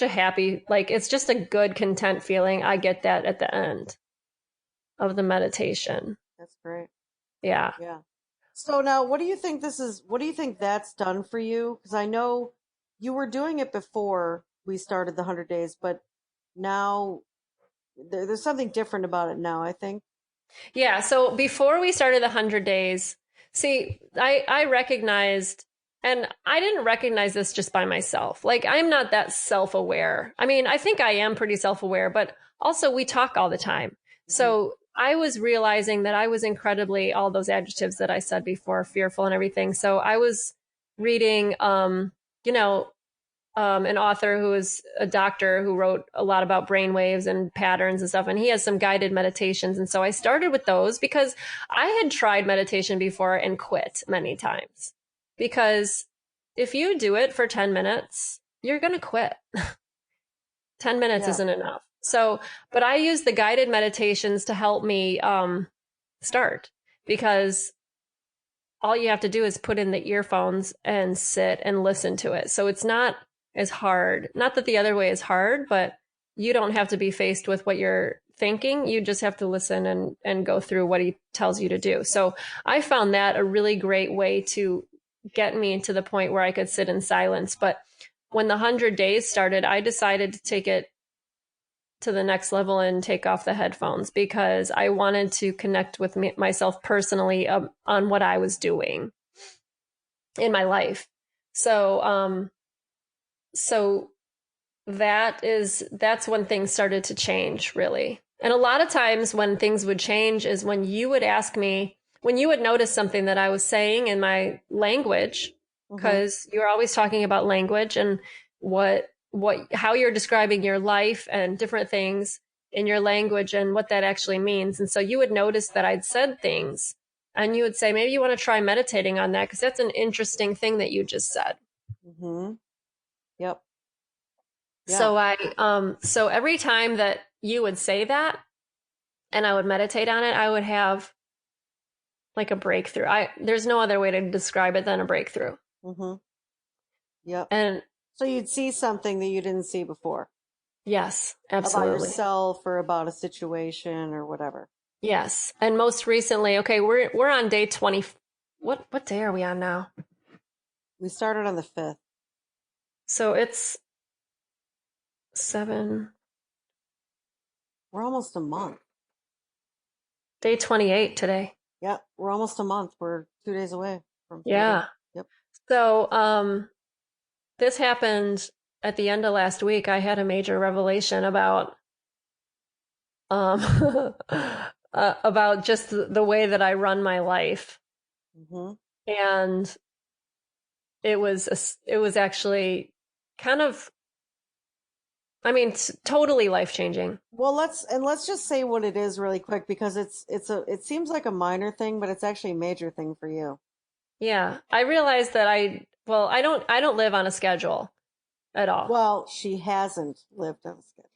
Speaker 1: happy, like it's just a good content feeling. I get that at the end of the meditation.
Speaker 2: That's great.
Speaker 1: Yeah.
Speaker 2: Yeah. So now, what do you think this is? What do you think that's done for you? Because I know you were doing it before we started the 100 days, but now there's something different about it now, I think.
Speaker 1: Yeah. So before we started the 100 days, see, I recognized, and I didn't recognize this just by myself. Like, I'm not that self aware. I mean, I think I am pretty self aware, but also we talk all the time.
Speaker 2: Hmm.
Speaker 1: So I was realizing that I was incredibly, all those adjectives that I said before, fearful and everything. So I was reading, you know, an author who is a doctor who wrote a lot about brain waves and patterns and stuff. And he has some guided meditations. And so I started with those because I had tried meditation before and quit many times. Because if you do it for 10 minutes, you're going to quit. 10 minutes
Speaker 2: Yeah.
Speaker 1: isn't enough. So, but I use the guided meditations to help me start because all you have to do is put in the earphones and sit and listen to it. So it's not as hard. Not that the other way is hard, but you don't have to be faced with what you're thinking. You just have to listen and go through what he tells you to do. So I found that a really great way to get me to the point where I could sit in silence. But when the 100 days started, I decided to take it to the next level and take off the headphones because I wanted to connect with myself personally on what I was doing in my life. So, so that's when things started to change, really. And a lot of times when things would change is when you would ask me, when you would notice something that I was saying in my language,
Speaker 2: Hmm.
Speaker 1: because you're always talking about language and how you're describing your life and different things in your language and what that actually means. And so you would notice that I'd said things and you would say, maybe you want to try meditating on that because that's an interesting thing that you just said.
Speaker 2: Hmm. Yep. Yeah.
Speaker 1: So every time that you would say that and I would meditate on it, I would have like a breakthrough. There's no other way to describe it than a breakthrough.
Speaker 2: Hmm. Yep.
Speaker 1: And
Speaker 2: So you'd see something that you didn't see before
Speaker 1: yes,
Speaker 2: about
Speaker 1: absolutely.
Speaker 2: yourself or about a situation or whatever.
Speaker 1: Yes. And most recently, okay, we're on day 20. What day are we on now?
Speaker 2: We started on the 5th.
Speaker 1: So it's 7
Speaker 2: We're almost a month.
Speaker 1: day 28 today.
Speaker 2: Yep. We're almost a month. We're 2 days away from 30.
Speaker 1: Yeah.
Speaker 2: Yep.
Speaker 1: So this happened at the end of last week. I had a major revelation um, about just the way that I run my life.
Speaker 2: Hmm.
Speaker 1: And it was actually kind of, I mean, totally life changing.
Speaker 2: Well, let's just say what it is really quick because it seems like a minor thing, but it's actually a major thing for you.
Speaker 1: Yeah. I realized that I don't live on a schedule at all.
Speaker 2: Well, she hasn't lived on a schedule.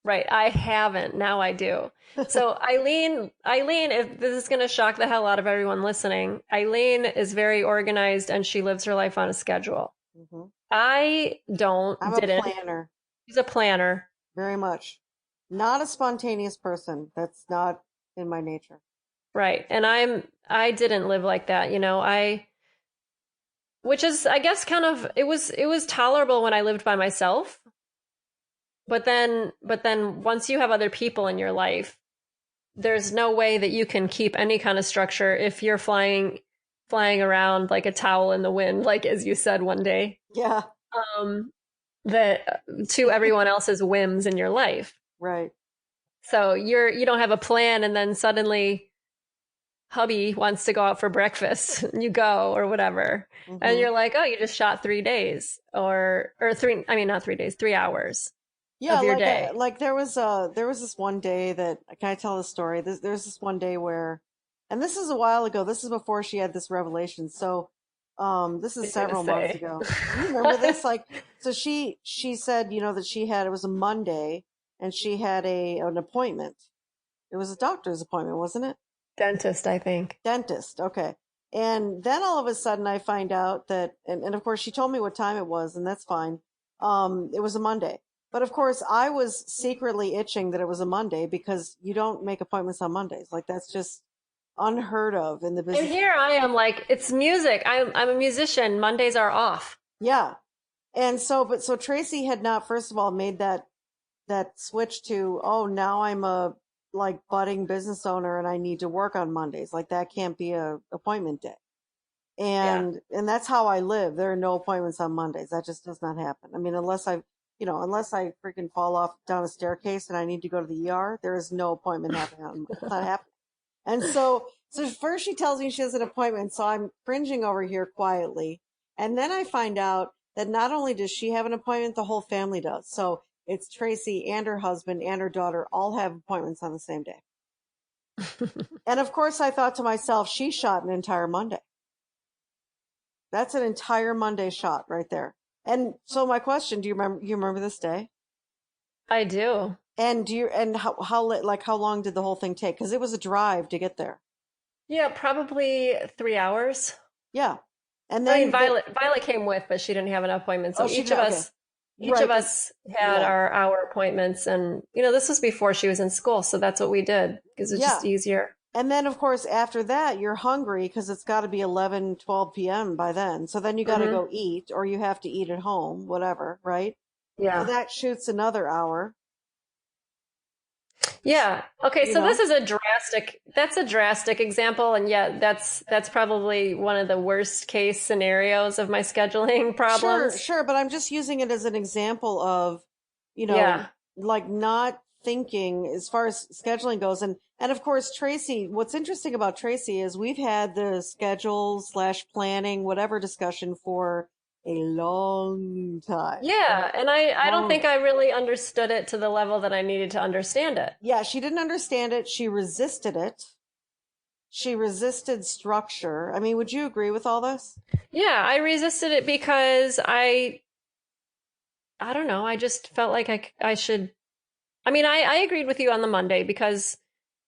Speaker 1: Right. I haven't. Now I do. So Eileen, if this is going to shock the hell out of everyone listening, Eileen is very organized and she lives her life on a schedule.
Speaker 2: Hmm.
Speaker 1: I
Speaker 2: I'm a
Speaker 1: didn't.
Speaker 2: planner,
Speaker 1: She's a planner.
Speaker 2: very much. Not a spontaneous person. That's not in my nature.
Speaker 1: Right. And I didn't live like that, which is, I guess, kind of, it was tolerable when I lived by myself. But then once you have other people in your life, there's no way that you can keep any kind of structure if you're flying around like a towel in the wind, like as you said one day,
Speaker 2: Yeah,
Speaker 1: um, that to everyone else's whims in your life.
Speaker 2: right.
Speaker 1: So you don't have a plan, and then suddenly hubby wants to go out for breakfast, and you go or whatever, and
Speaker 2: Hmm.
Speaker 1: you're like, oh, you just shot 3 days or three. I mean, not 3 days, 3 hours
Speaker 2: Yeah,
Speaker 1: of your day.
Speaker 2: like there was this one day that can I tell the story? There's this one day where, and this is a while ago. This is before she had this revelation. So, this
Speaker 1: What
Speaker 2: is
Speaker 1: are you gonna
Speaker 2: several months
Speaker 1: say?
Speaker 2: ago. Do you remember this? Like, so she said, that she had it was a Monday and she had a an appointment. It was a doctor's appointment, wasn't it?
Speaker 1: Dentist, I think.
Speaker 2: Dentist. Okay. And then all of a sudden I find out that, and of course she told me what time it was, and that's fine. It was a Monday. But of course I was secretly itching that it was a Monday because you don't make appointments on Mondays. Like that's just unheard of in the
Speaker 1: And
Speaker 2: business.
Speaker 1: here I am, like it's music. I'm a musician. Mondays are off.
Speaker 2: Yeah. And so, but so Tracy had not, first of all, made that switch to, oh, now I'm a like budding business owner and I need to work on Mondays. Like that can't be a appointment day.
Speaker 1: Yeah.
Speaker 2: And that's how I live. There are no appointments on Mondays. That just does not happen. I mean, unless I freaking fall off down a staircase and I need to go to the ER, there is no appointment happening on. It's not happening. And so first she tells me she has an appointment, so I'm cringing over here quietly, and then I find out that not only does she have an appointment, the whole family does. So it's Tracy and her husband and her daughter all have appointments on the same day. And of course, I thought to myself, she shot an entire Monday. That's an entire Monday shot right there. And so my question, do you remember this day?
Speaker 1: I do.
Speaker 2: And how long did the whole thing take? Because it was a drive to get there.
Speaker 1: Yeah, probably 3 hours.
Speaker 2: Yeah. And
Speaker 1: I mean,
Speaker 2: then
Speaker 1: Violet came with, but she didn't have an appointment. So
Speaker 2: she did, okay.
Speaker 1: each of
Speaker 2: Right.
Speaker 1: us had
Speaker 2: Yeah.
Speaker 1: our hour appointments, and this was before she was in school, so that's what we did because it's
Speaker 2: Yeah.
Speaker 1: just easier.
Speaker 2: And then of course after that you're hungry because it's got to be 11, 12 p.m. by then. So then you got to
Speaker 1: Hmm.
Speaker 2: go eat or you have to eat at home, whatever, right? So
Speaker 1: Yeah.
Speaker 2: that shoots another hour,
Speaker 1: Yeah. Okay,
Speaker 2: you
Speaker 1: so
Speaker 2: know?
Speaker 1: that's a drastic example, and yet that's probably one of the worst case scenarios of my scheduling
Speaker 2: Sure,
Speaker 1: problems.
Speaker 2: sure, but I'm just using it as an example of, you know,
Speaker 1: Yeah.
Speaker 2: like not thinking as far as scheduling goes. And of course, Tracy, what's interesting about Tracy is we've had the schedule slash planning, whatever discussion for a long time.
Speaker 1: Yeah, and I don't
Speaker 2: Long.
Speaker 1: think I really understood it to the level that I needed to understand it.
Speaker 2: Yeah, she didn't understand it. She resisted it. She resisted structure. I mean, would you agree with all this?
Speaker 1: Yeah, I resisted it because I don't know, I just felt like I should. I mean, I agreed with you on the Monday because,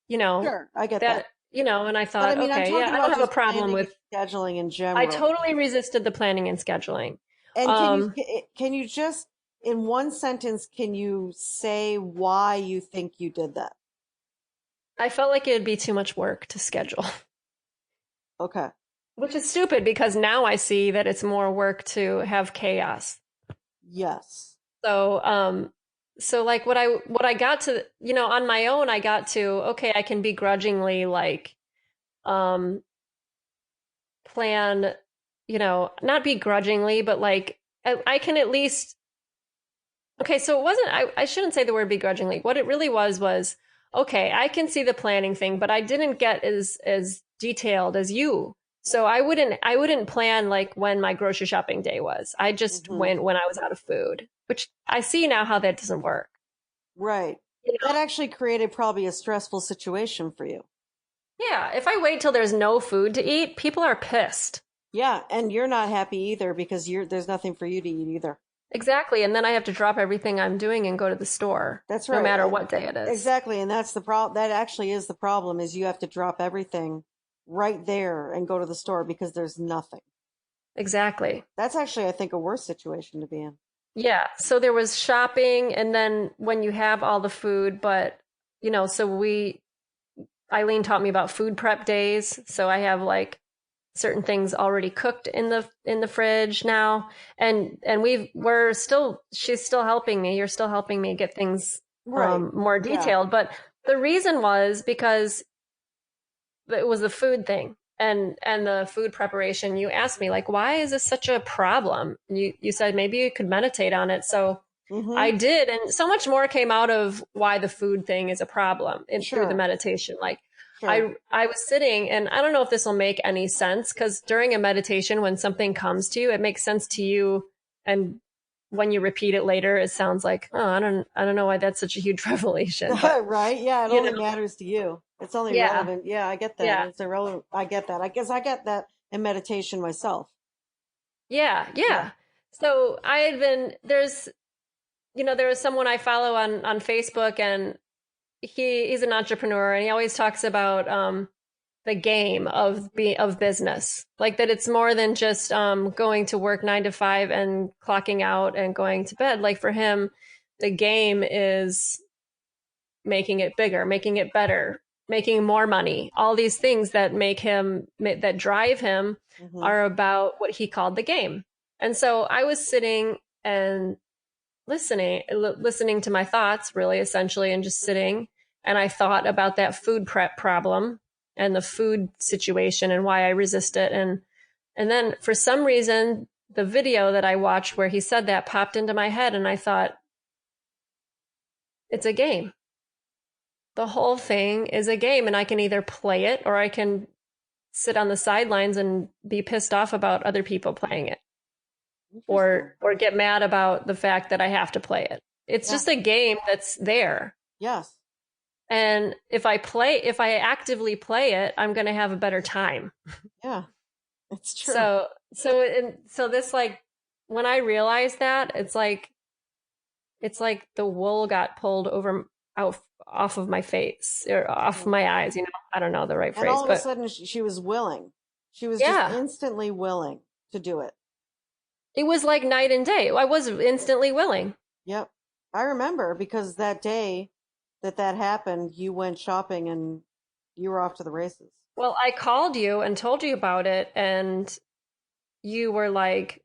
Speaker 1: you know,
Speaker 2: Sure, I get that.
Speaker 1: that, and I
Speaker 2: But I
Speaker 1: thought,
Speaker 2: mean, I'm
Speaker 1: okay, yeah,
Speaker 2: talking
Speaker 1: I don't
Speaker 2: about
Speaker 1: have a
Speaker 2: just
Speaker 1: problem
Speaker 2: planning
Speaker 1: with.
Speaker 2: and scheduling in
Speaker 1: I
Speaker 2: general.
Speaker 1: totally resisted the planning and scheduling.
Speaker 2: And
Speaker 1: Um,
Speaker 2: can you just in one sentence can you say why you think you did that?
Speaker 1: I felt like it'd be too much work to schedule,
Speaker 2: Okay.
Speaker 1: which is stupid because now I see that it's more work to have chaos.
Speaker 2: Yes.
Speaker 1: So, so like what I got to, on my own, I got to, okay, I can begrudgingly like, um, plan, not begrudgingly, but like, I can at least, okay, so it wasn't, I shouldn't say the word begrudgingly. What it really was, okay, I can see the planning thing, but I didn't get as detailed as you. So I wouldn't plan like when my grocery shopping day was. I just
Speaker 2: Hmm.
Speaker 1: went when I was out of food, which I see now how that doesn't work.
Speaker 2: Right.
Speaker 1: You
Speaker 2: That
Speaker 1: know?
Speaker 2: actually created probably a stressful situation for you.
Speaker 1: Yeah, if I wait till there's no food to eat, people are pissed.
Speaker 2: Yeah, and you're not happy either because there's nothing for you to eat either.
Speaker 1: Exactly, and then I have to drop everything I'm doing and go to the store,
Speaker 2: That's
Speaker 1: no
Speaker 2: right.
Speaker 1: matter what day it is.
Speaker 2: Exactly, and that's the problem. That actually is the problem is you have to drop everything right there and go to the store because there's nothing.
Speaker 1: Exactly.
Speaker 2: That's actually, I think, a worse situation to be in.
Speaker 1: Yeah, so there was shopping, and then when you have all the food, but so Eileen taught me about food prep days, so I have like certain things already cooked in the fridge now, and she's still helping me. You're still helping me get things
Speaker 2: Right.
Speaker 1: more
Speaker 2: Yeah.
Speaker 1: detailed, but the reason was because it was the food thing and the food preparation. You asked me like, why is this such a problem? You said maybe you could meditate on it. So
Speaker 2: Mm-hmm.
Speaker 1: I did, and so much more came out of why the food thing is a problem through the
Speaker 2: Sure.
Speaker 1: meditation. Like
Speaker 2: Sure.
Speaker 1: I was sitting, and I don't know if this will make any sense because during a meditation, when something comes to you, it makes sense to you, and when you repeat it later, it sounds like, oh, I don't know why that's such a huge revelation, but
Speaker 2: Right. Yeah. It
Speaker 1: you
Speaker 2: only
Speaker 1: know,
Speaker 2: matters to you. It's only
Speaker 1: yeah,
Speaker 2: relevant. Yeah, I get that.
Speaker 1: yeah,
Speaker 2: It's irrelevant. I get that. I guess I get that in meditation myself.
Speaker 1: yeah,
Speaker 2: Yeah.
Speaker 1: yeah. So I had been there was someone I follow on Facebook, and he's an entrepreneur, and he always talks about the game of business, like that it's more than just going to work 9 to 5 and clocking out and going to bed. Like for him, the game is making it bigger, making it better, making more money. All these things that drive him
Speaker 2: Hmm.
Speaker 1: are about what he called the game. And so I was sitting and listening to my thoughts, really essentially, and just sitting and I thought about that food prep problem and the food situation and why I resist it. And then for some reason, the video that I watched where he said that popped into my head, and I thought, it's a game. The whole thing is a game, and I can either play it or I can sit on the sidelines and be pissed off about other people playing it,
Speaker 2: Interesting.
Speaker 1: or get mad about the fact that I have to play it. It's
Speaker 2: Yeah.
Speaker 1: just a game that's there.
Speaker 2: Yes.
Speaker 1: And if I actively play it, I'm going to have a better time.
Speaker 2: Yeah. It's true.
Speaker 1: So this, like, when I realized that, it's like the wool got pulled over out off of my face or off
Speaker 2: Mhm.
Speaker 1: my eyes, I don't know the right
Speaker 2: And
Speaker 1: phrase,
Speaker 2: all of a
Speaker 1: but
Speaker 2: sudden, she was willing. She was just
Speaker 1: yeah,
Speaker 2: instantly willing to do it.
Speaker 1: it was like night and day. I was instantly willing.
Speaker 2: Yep. I remember because that day that happened, you went shopping and you were off to the races.
Speaker 1: Well, I called you and told you about it, and you were like,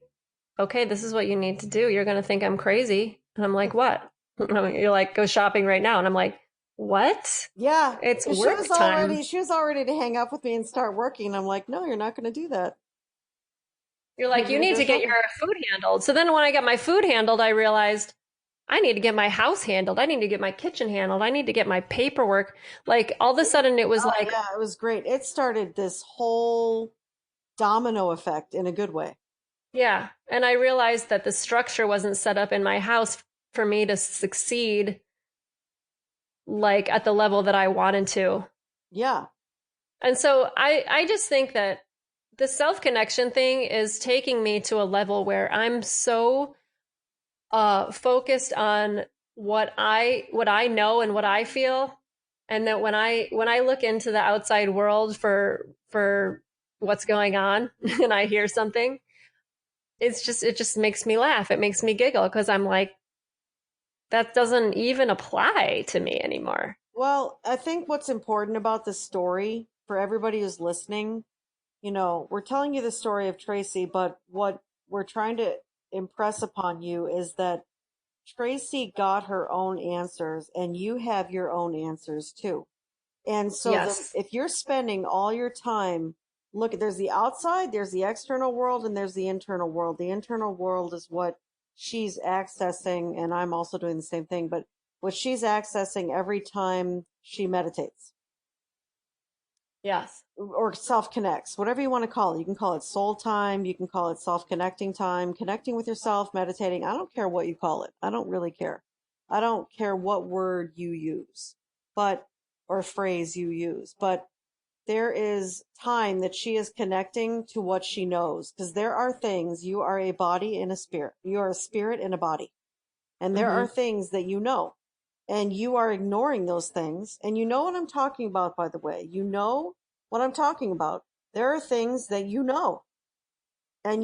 Speaker 1: okay, this is what you need to do. You're going to think I'm crazy. And I'm like, what? You're like, go shopping right now. And I'm like, what?
Speaker 2: Yeah,
Speaker 1: It's
Speaker 2: because
Speaker 1: work time.
Speaker 2: she was all ready to hang up with me and start working. I'm like, no, you're not going to do that.
Speaker 1: You're
Speaker 2: You're
Speaker 1: like, you
Speaker 2: going to
Speaker 1: need
Speaker 2: go
Speaker 1: to get your
Speaker 2: shopping.
Speaker 1: food handled. So then when I got my food handled, I realized I need to get my house handled. I need to get my kitchen handled. I need to get my paperwork. Like, all of a sudden it was
Speaker 2: Oh
Speaker 1: like,
Speaker 2: yeah, it was great. It started this whole domino effect in a good way.
Speaker 1: yeah. And I realized that the structure wasn't set up in my house for me to succeed, like, at the level that I wanted to.
Speaker 2: Yeah.
Speaker 1: And so I just think that the self connection thing is taking me to a level where I'm so focused on what I know and what I feel, and that when I look into the outside world for what's going on and I hear something, it just makes me laugh. It makes me giggle because I'm like, that doesn't even apply to me anymore.
Speaker 2: Well, I think what's important about this story for everybody who's listening, we're telling you the story of Tracy, but what we're trying to impress upon you is that Tracy got her own answers and you have your own answers too. And so
Speaker 1: Yes.
Speaker 2: if you're spending all your time, look, there's the outside, there's the external world, and there's the internal world. The internal world is what she's accessing, and I'm also doing the same thing, but what she's accessing every time she meditates
Speaker 1: Yes.
Speaker 2: or self connects, whatever you want to call it. You can call it soul time, you can call it self connecting time, connecting with yourself, meditating. I don't care what you call it. I don't really care. I don't care what word you use, but or phrase you use, but there is time that she is connecting to what she knows because there are things. You are a body and a spirit. You are a spirit and a body. And there are
Speaker 1: Mm-hmm.
Speaker 2: things that you know, and you are ignoring those things. And you know what I'm talking about, by the way. You know what I'm talking about. There are things that you know, and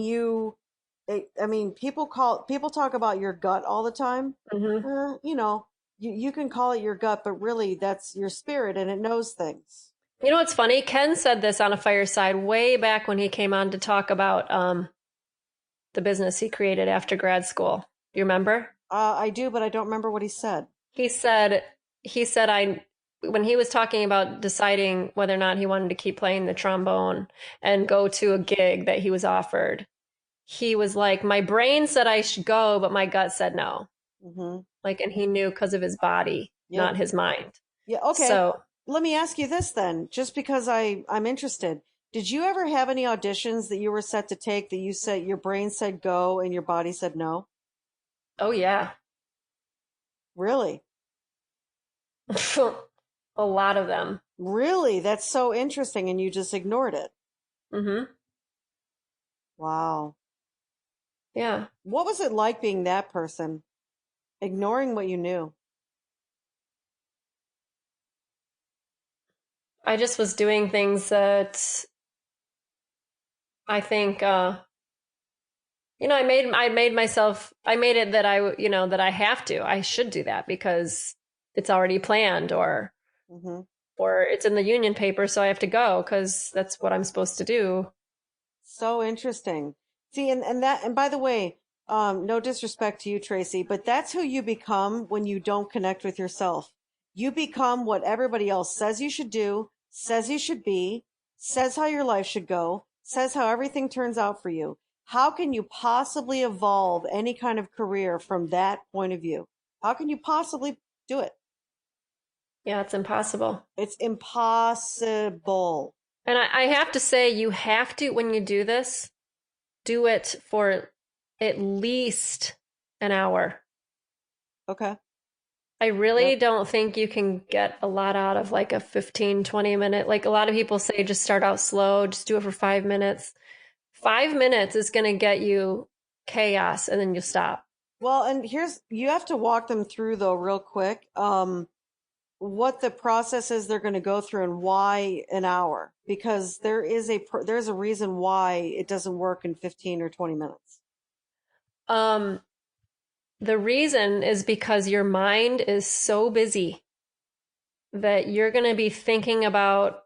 Speaker 2: I mean, people talk about your gut all the time.
Speaker 1: Mm-hmm.
Speaker 2: You can call it your gut, but really that's your spirit and it knows things.
Speaker 1: You know what's funny? Ken said this on a fireside way back when he came on to talk about the business he created after grad school. Do you remember?
Speaker 2: I do, but I don't remember what he said.
Speaker 1: He said I when he was talking about deciding whether or not he wanted to keep playing the trombone and go to a gig that he was offered. He was like, my brain said I should go, but my gut said no.
Speaker 2: Hmm.
Speaker 1: Like, and he knew because of his body,
Speaker 2: Yep.
Speaker 1: not his mind.
Speaker 2: Yeah. Okay.
Speaker 1: So,
Speaker 2: Let me ask you this then, just because I'm interested. Did you ever have any auditions that you were set to take that you said your brain said go and your body said no?
Speaker 1: oh yeah,
Speaker 2: Really?
Speaker 1: a lot of them.
Speaker 2: Really? That's so interesting, and you just ignored it.
Speaker 1: Hmm.
Speaker 2: Wow.
Speaker 1: Yeah.
Speaker 2: What was it like being that person, ignoring what you knew?
Speaker 1: I just was doing things that I think, I made it that that I have to, I should do that because it's already planned,
Speaker 2: Hmm.
Speaker 1: or it's in the union paper, so I have to go because that's what I'm supposed to do.
Speaker 2: So interesting. See, and by the way, no disrespect to you, Tracy, but that's who you become when you don't connect with yourself. You become what everybody else says you should do, says you should be, says how your life should go, says how everything turns out for you. How can you possibly evolve any kind of career from that point of view? How can you possibly do it?
Speaker 1: Yeah, it's impossible.
Speaker 2: It's impossible.
Speaker 1: And I have to say, you have to, when you do this, do it for at least an hour.
Speaker 2: Okay.
Speaker 1: I really
Speaker 2: Yep.
Speaker 1: don't think you can get a lot out of like a 15, 20 minute. Like a lot of people say, just start out slow, just do it for 5 minutes. 5 minutes is going to get you chaos and then you stop.
Speaker 2: Well, and you have to walk them through though, real quick, what the process is they're going to go through and why an hour, because there's a reason why it doesn't work in 15 or 20 minutes.
Speaker 1: Um, the reason is because your mind is so busy that you're going to be thinking about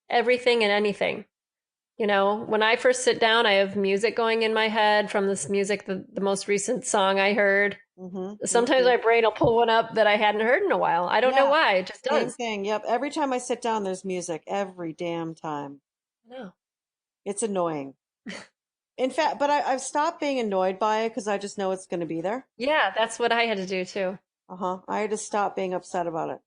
Speaker 1: everything and anything. You know, when I first sit down, I have music going in my head from this music, the most recent song I heard.
Speaker 2: Me
Speaker 1: Sometimes
Speaker 2: too.
Speaker 1: my brain will pull one up that I hadn't heard in a while. I don't know
Speaker 2: Yeah,
Speaker 1: why, it just
Speaker 2: same
Speaker 1: does.
Speaker 2: thing. Yep. Every time I sit down, there's music every damn time.
Speaker 1: No.
Speaker 2: It's annoying. In fact, but I've stopped being annoyed by it because I just know it's going to be there.
Speaker 1: Yeah, that's what I had to do too.
Speaker 2: Uh-huh. I had to stop being upset about it.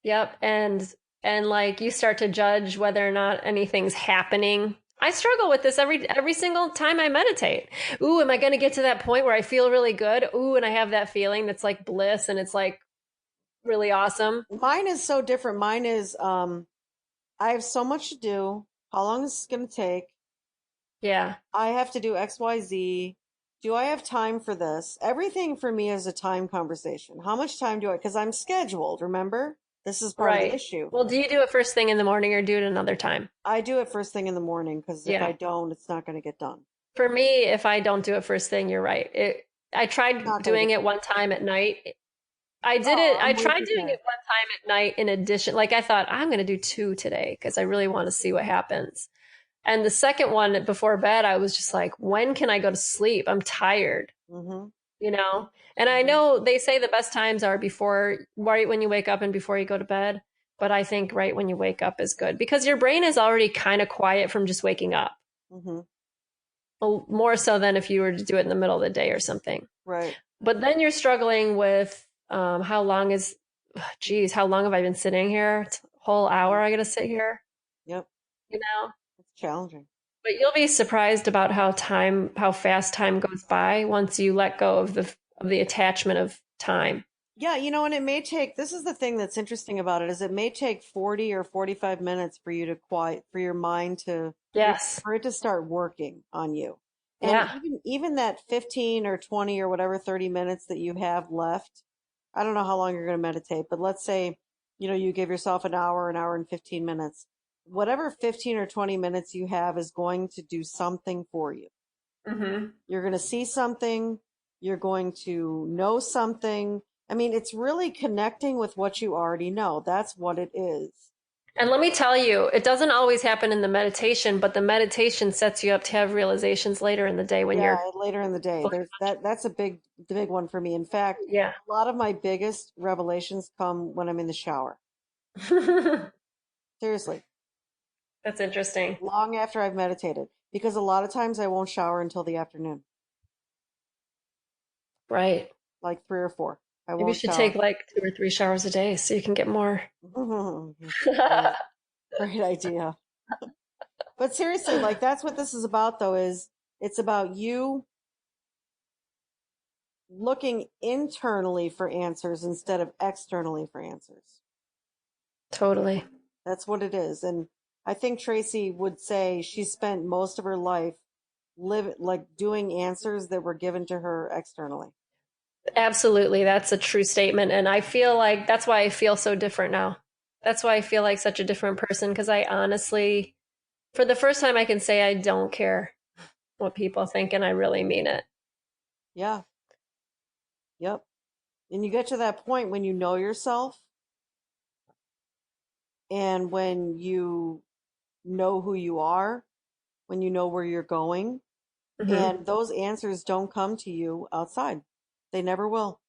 Speaker 1: Yep, and like you start to judge whether or not anything's happening. I struggle with this every single time I meditate. Ooh, am I going to get to that point where I feel really good? Ooh, and I have that feeling that's like bliss and it's like really awesome.
Speaker 2: Mine is so different. Mine is, I have so much to do. How long is this going to take?
Speaker 1: Yeah,
Speaker 2: I have to do X, Y, Z. Do I have time for this? Everything for me is a time conversation. How much time do I, because I'm scheduled, remember? This is part of the
Speaker 1: right.
Speaker 2: issue.
Speaker 1: Well, do you do it first thing in the morning or do it another time?
Speaker 2: I do it first thing in the morning because if I
Speaker 1: Yeah.
Speaker 2: don't, it's not going to get done.
Speaker 1: For me, if I don't do it first thing, you're right. I
Speaker 2: It's
Speaker 1: tried
Speaker 2: not going to
Speaker 1: doing
Speaker 2: get
Speaker 1: it
Speaker 2: done.
Speaker 1: one time at night.
Speaker 2: Oh,
Speaker 1: I
Speaker 2: I'm with
Speaker 1: tried
Speaker 2: you
Speaker 1: doing
Speaker 2: there.
Speaker 1: it one time at night in addition. Like I thought, I'm going to do two today because I really want to see what happens. And the second one before bed, I was just like, when can I go to sleep? I'm tired,
Speaker 2: Mm-hmm.
Speaker 1: you know? And I
Speaker 2: Mm-hmm.
Speaker 1: know they say the best times are before, right when you wake up and before you go to bed. But I think right when you wake up is good because your brain is already kind of quiet from just waking up.
Speaker 2: Mm-hmm.
Speaker 1: Well, more so than if you were to do it in the middle of the day or something.
Speaker 2: Right.
Speaker 1: But then you're struggling with how long is, geez, how long have I been sitting here? It's a whole
Speaker 2: Mm-hmm.
Speaker 1: hour I got to sit here,
Speaker 2: Yep.
Speaker 1: you know?
Speaker 2: It's challenging.
Speaker 1: But you'll be surprised about how fast time goes by once you let go of the attachment of time.
Speaker 2: Yeah, and it may take, this is the thing that's interesting about it, is it may take 40 or 45 minutes for you to quiet, for your mind to,
Speaker 1: Yes.
Speaker 2: for it to start working on you. And
Speaker 1: Yeah.
Speaker 2: even that 15 or 20 or whatever 30 minutes that you have left, I don't know how long you're going to meditate, but let's say, you give yourself an hour and 15 minutes. Whatever 15 or 20 minutes you have is going to do something for you.
Speaker 1: Hmm.
Speaker 2: You're going to see something, you're going to know something. I mean, it's really connecting with what you already know. That's what it is.
Speaker 1: And let me tell you, it doesn't always happen in the meditation, but the meditation sets you up to have realizations later in the day when
Speaker 2: Yeah,
Speaker 1: you're
Speaker 2: later in the day.
Speaker 1: fully.
Speaker 2: That's the big one for me. In fact,
Speaker 1: Yeah.
Speaker 2: a lot of my biggest revelations come when I'm in the shower. Seriously,
Speaker 1: That's interesting.
Speaker 2: long after I've meditated, because a lot of times I won't shower until the afternoon,
Speaker 1: Right.
Speaker 2: like 3 or 4. I
Speaker 1: Maybe you
Speaker 2: won't
Speaker 1: should
Speaker 2: shower.
Speaker 1: take like 2 or 3 showers a day so you can get more.
Speaker 2: Great, great idea. But seriously, like that's what this is about though, is it's about you looking internally for answers instead of externally for answers.
Speaker 1: Totally.
Speaker 2: That's what it is. And I think Tracy would say she spent most of her life doing answers that were given to her externally.
Speaker 1: Absolutely. That's a true statement. And I feel like that's why I feel so different now. That's why I feel like such a different person because I honestly, for the first time, I can say I don't care what people think and I really mean it.
Speaker 2: Yeah. Yep. And you get to that point when you know yourself and when you know who you are, when you know where you're going,
Speaker 1: Hmm.
Speaker 2: and those answers don't come to you outside. They never will.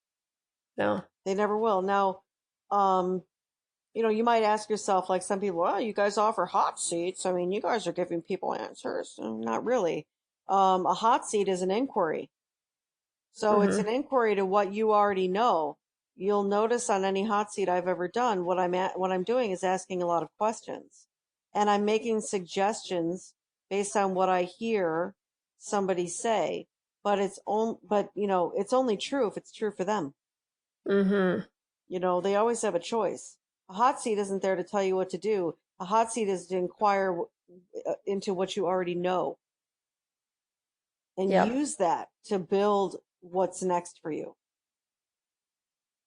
Speaker 1: No.
Speaker 2: They never will. Now, Um, you might ask yourself, like some people, well, you guys offer hot seats. I mean, you guys are giving people answers. Not really. A hot seat is an inquiry. So it's
Speaker 1: Mm-hmm.
Speaker 2: an inquiry to what you already know. You'll notice on any hot seat I've ever done, what I'm doing is asking a lot of questions. And I'm making suggestions based on what I hear somebody say. But it's only true if it's true for them.
Speaker 1: Mm-hmm.
Speaker 2: They always have a choice. A hot seat isn't there to tell you what to do. A hot seat is to inquire into what you already know and
Speaker 1: Yep.
Speaker 2: use that to build what's next for you.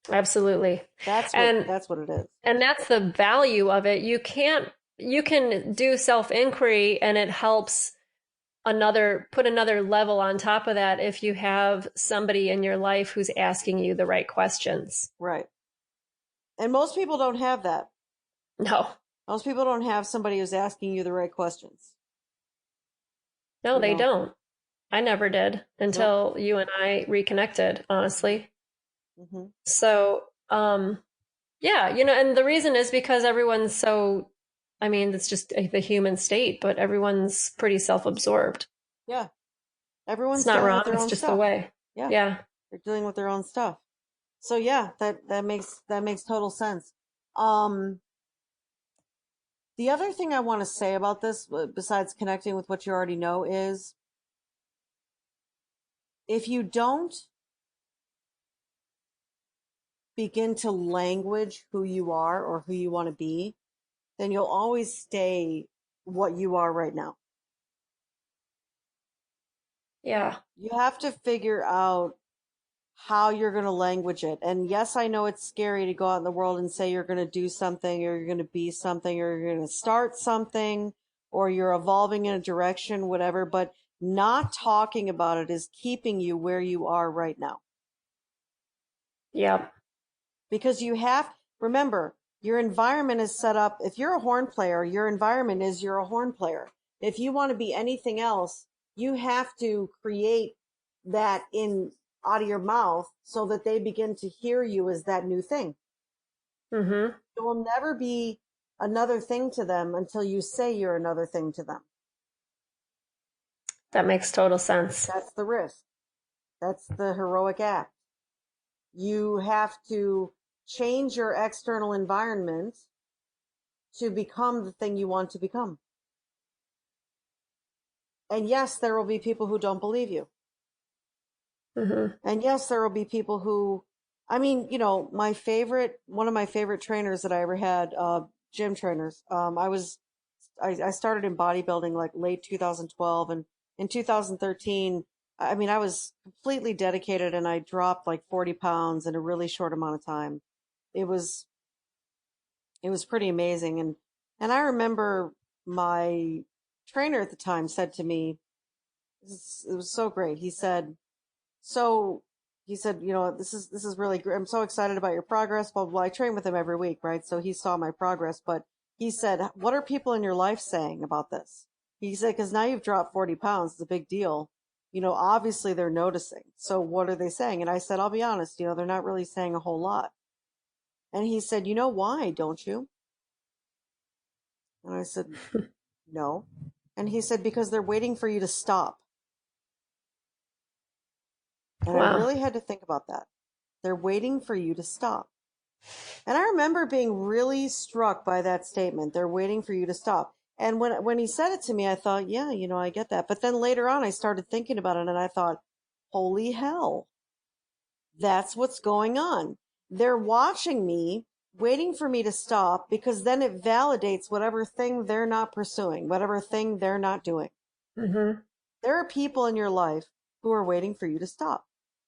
Speaker 1: Absolutely.
Speaker 2: That's what
Speaker 1: And
Speaker 2: that's what it is.
Speaker 1: and that's the value of it. You can do self-inquiry and it helps put another level on top of that if you have somebody in your life who's asking you the right questions.
Speaker 2: Right. And most people don't have that.
Speaker 1: No.
Speaker 2: Most people don't have somebody who's asking you the right questions.
Speaker 1: No,
Speaker 2: You
Speaker 1: they
Speaker 2: know.
Speaker 1: don't. I never did
Speaker 2: Nope.
Speaker 1: until you and I reconnected, honestly.
Speaker 2: Hmm.
Speaker 1: So, yeah, and the reason is because everyone's so, I mean, it's just the human state, but everyone's pretty self-absorbed.
Speaker 2: Yeah.
Speaker 1: It's
Speaker 2: Everyone's
Speaker 1: not
Speaker 2: dealing
Speaker 1: wrong,
Speaker 2: with their
Speaker 1: it's
Speaker 2: own
Speaker 1: just the
Speaker 2: stuff.
Speaker 1: way.
Speaker 2: Yeah.
Speaker 1: Yeah.
Speaker 2: They're dealing with their own stuff. So yeah, that makes total sense. Um, the other thing I want to say about this, besides connecting with what you already know, is if you don't begin to language who you are or who you want to be, then you'll always stay what you are right now.
Speaker 1: Yeah.
Speaker 2: You have to figure out how you're going to language it. And yes, I know it's scary to go out in the world and say you're going to do something or you're going to be something or you're going to start something or you're evolving in a direction, whatever, but not talking about it is keeping you where you are right now.
Speaker 1: Yep.
Speaker 2: Because remember, your environment is set up. If you're a horn player, your environment is you're a horn player. If you want to be anything else, you have to create that in out of your mouth so that they begin to hear you as that new thing.
Speaker 1: Mm-hmm.
Speaker 2: It will never be another thing to them until you say you're another thing to them.
Speaker 1: That makes total sense.
Speaker 2: That's the risk. That's the heroic act. You have to change your external environment to become the thing you want to become. And yes, there will be people who don't believe you.
Speaker 1: Mm-hmm.
Speaker 2: And yes, there will be people who, I mean, one of my favorite trainers that I ever had, gym trainers. I started in bodybuilding like late 2012, and in 2013, I mean, I was completely dedicated and I dropped like 40 pounds in a really short amount of time. It was, it was pretty amazing. And I remember my trainer at the time said to me, it was so great. So he said, this is really great. I'm so excited about your progress. Blah, blah, blah. I train with him every week, right? So he saw my progress, but he said, what are people in your life saying about this? He said, because now you've dropped 40 pounds. It's a big deal. Obviously they're noticing. So what are they saying? And I said, I'll be honest, they're not really saying a whole lot. And he said, you know why, don't you? And I said, no. And he said, because they're waiting for you to stop. And I
Speaker 1: Wow.
Speaker 2: really had to think about that. They're waiting for you to stop. And I remember being really struck by that statement. They're waiting for you to stop. And when he said it to me, I thought, yeah, I get that. But then later on, I started thinking about it and I thought, holy hell, that's what's going on. They're watching me, waiting for me to stop because then it validates whatever thing they're not pursuing, whatever thing they're not doing.
Speaker 1: Mm-hmm.
Speaker 2: There are people in your life who are waiting for you to stop.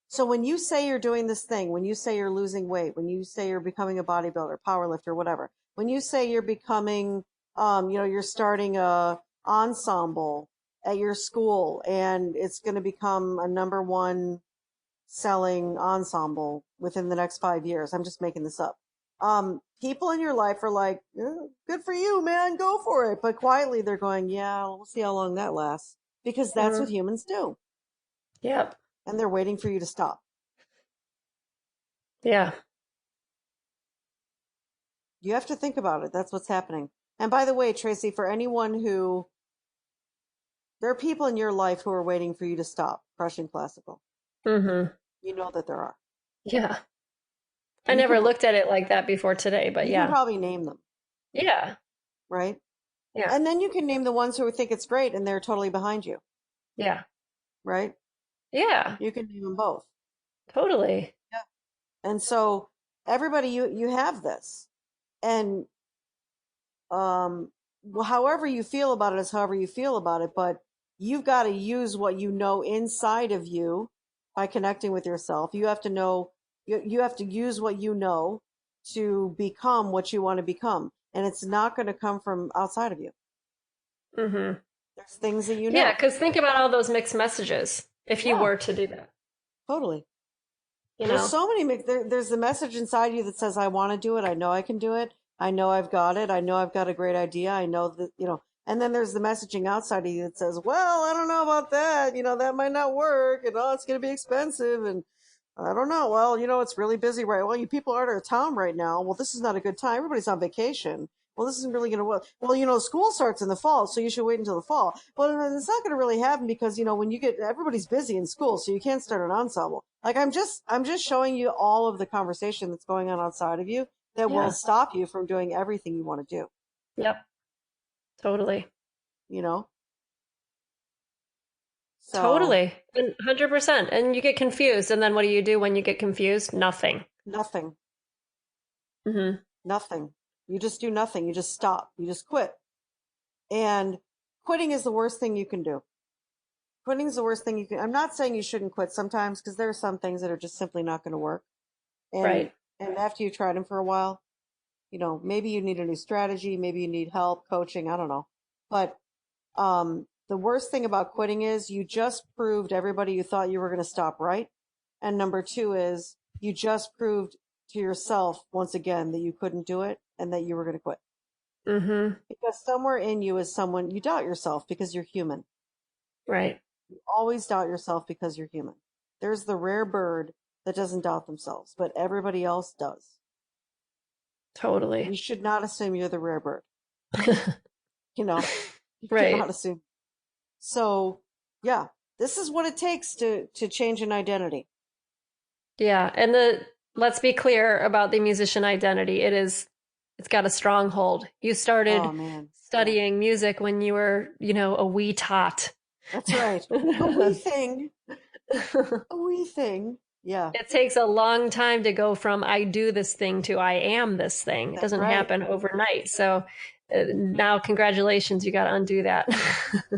Speaker 2: So when you say you're doing this thing, when you say you're losing weight, when you say you're becoming a bodybuilder, power lifter, whatever, when you say you're becoming, you're starting a ensemble at your school and it's going to become a number one selling ensemble within the next 5 years. I'm just making this up. People in your life are like, good for you, man, go for it. But quietly they're going, yeah, we'll see how long that lasts because that's what
Speaker 1: Mm-hmm.
Speaker 2: humans do.
Speaker 1: Yep.
Speaker 2: And they're waiting for you to stop.
Speaker 1: Yeah.
Speaker 2: You have to think about it. That's what's happening. And by the way, Tracy, for anyone who, there are people in your life who are waiting for you to stop crushing classical.
Speaker 1: Mm-hmm.
Speaker 2: You know that there are.
Speaker 1: Yeah. I
Speaker 2: And
Speaker 1: never looked at it like that before today, but
Speaker 2: you can
Speaker 1: yeah.
Speaker 2: probably name them,
Speaker 1: Yeah.
Speaker 2: right?
Speaker 1: Yeah.
Speaker 2: And then you can name the ones who think it's great and they're totally behind you,
Speaker 1: Yeah.
Speaker 2: right?
Speaker 1: Yeah.
Speaker 2: You can name them both.
Speaker 1: Totally.
Speaker 2: Yeah. And so everybody, you have this. And well, however you feel about it is however you feel about it, but you've got to use what you know inside of you by connecting with yourself. You have to know, you have to use what you know to become what you want to become. And it's not going to come from outside of you.
Speaker 1: Mm-hmm.
Speaker 2: There's things that you
Speaker 1: Yeah,
Speaker 2: know.
Speaker 1: because think about all those mixed messages if you
Speaker 2: Yeah,
Speaker 1: were to do that,
Speaker 2: totally.
Speaker 1: you
Speaker 2: There's
Speaker 1: know?
Speaker 2: so many, there's the message inside you that says, I want to do it. I know I can do it. I know I've got it. I know I've got a great idea. I know that, and then there's the messaging outside of you that says, well, I don't know about that. That might not work. And oh, it's going to be expensive. And I don't know. Well, it's really busy, right? Well, you people aren't out of town right now. Well, this is not a good time. Everybody's on vacation. Well, this isn't really going to work. Well, school starts in the fall, so you should wait until the fall. Well, it's not going to really happen because, when everybody's busy in school, so you can't start an ensemble. Like I'm just showing you all of the conversation that's going on outside of you that will
Speaker 1: Yeah.
Speaker 2: stop you from doing everything you want to do,
Speaker 1: Yep. Totally.
Speaker 2: you know? So
Speaker 1: Totally. And 100%. And you get confused. And then what do you do when you get confused? Nothing.
Speaker 2: nothing,
Speaker 1: Mm-hmm.
Speaker 2: nothing. You just do nothing. You just stop. You just quit. And quitting is the worst thing you can do. Quitting is the worst thing you can. I'm not saying you shouldn't quit sometimes because there are some things that are just simply not going to work. And
Speaker 1: Right.
Speaker 2: and after you've tried them for a while, maybe you need a new strategy, maybe you need help, coaching, I don't know. But the worst thing about quitting is you just proved everybody you thought you were going to stop right. And number two is you just proved to yourself once again that you couldn't do it and that you were going to quit.
Speaker 1: Mm-hmm.
Speaker 2: Because somewhere in you is someone you doubt yourself because you're human.
Speaker 1: Right.
Speaker 2: You always doubt yourself because you're human. There's the rare bird that doesn't doubt themselves, but everybody else does.
Speaker 1: Totally.
Speaker 2: You should not assume you're the rare bird. You know, you should not
Speaker 1: Right.
Speaker 2: assume. So, yeah, this is what it takes to change an identity.
Speaker 1: Yeah. And let's be clear about the musician identity. It's got a stronghold. You started
Speaker 2: Oh man, yeah,
Speaker 1: studying music when you were, a wee tot.
Speaker 2: that's right. A wee thing, a wee thing. Yeah,
Speaker 1: It takes a long time to go from I do this thing to I am this thing. It
Speaker 2: that's
Speaker 1: doesn't
Speaker 2: right.
Speaker 1: happen overnight. So now, congratulations, you got to undo that.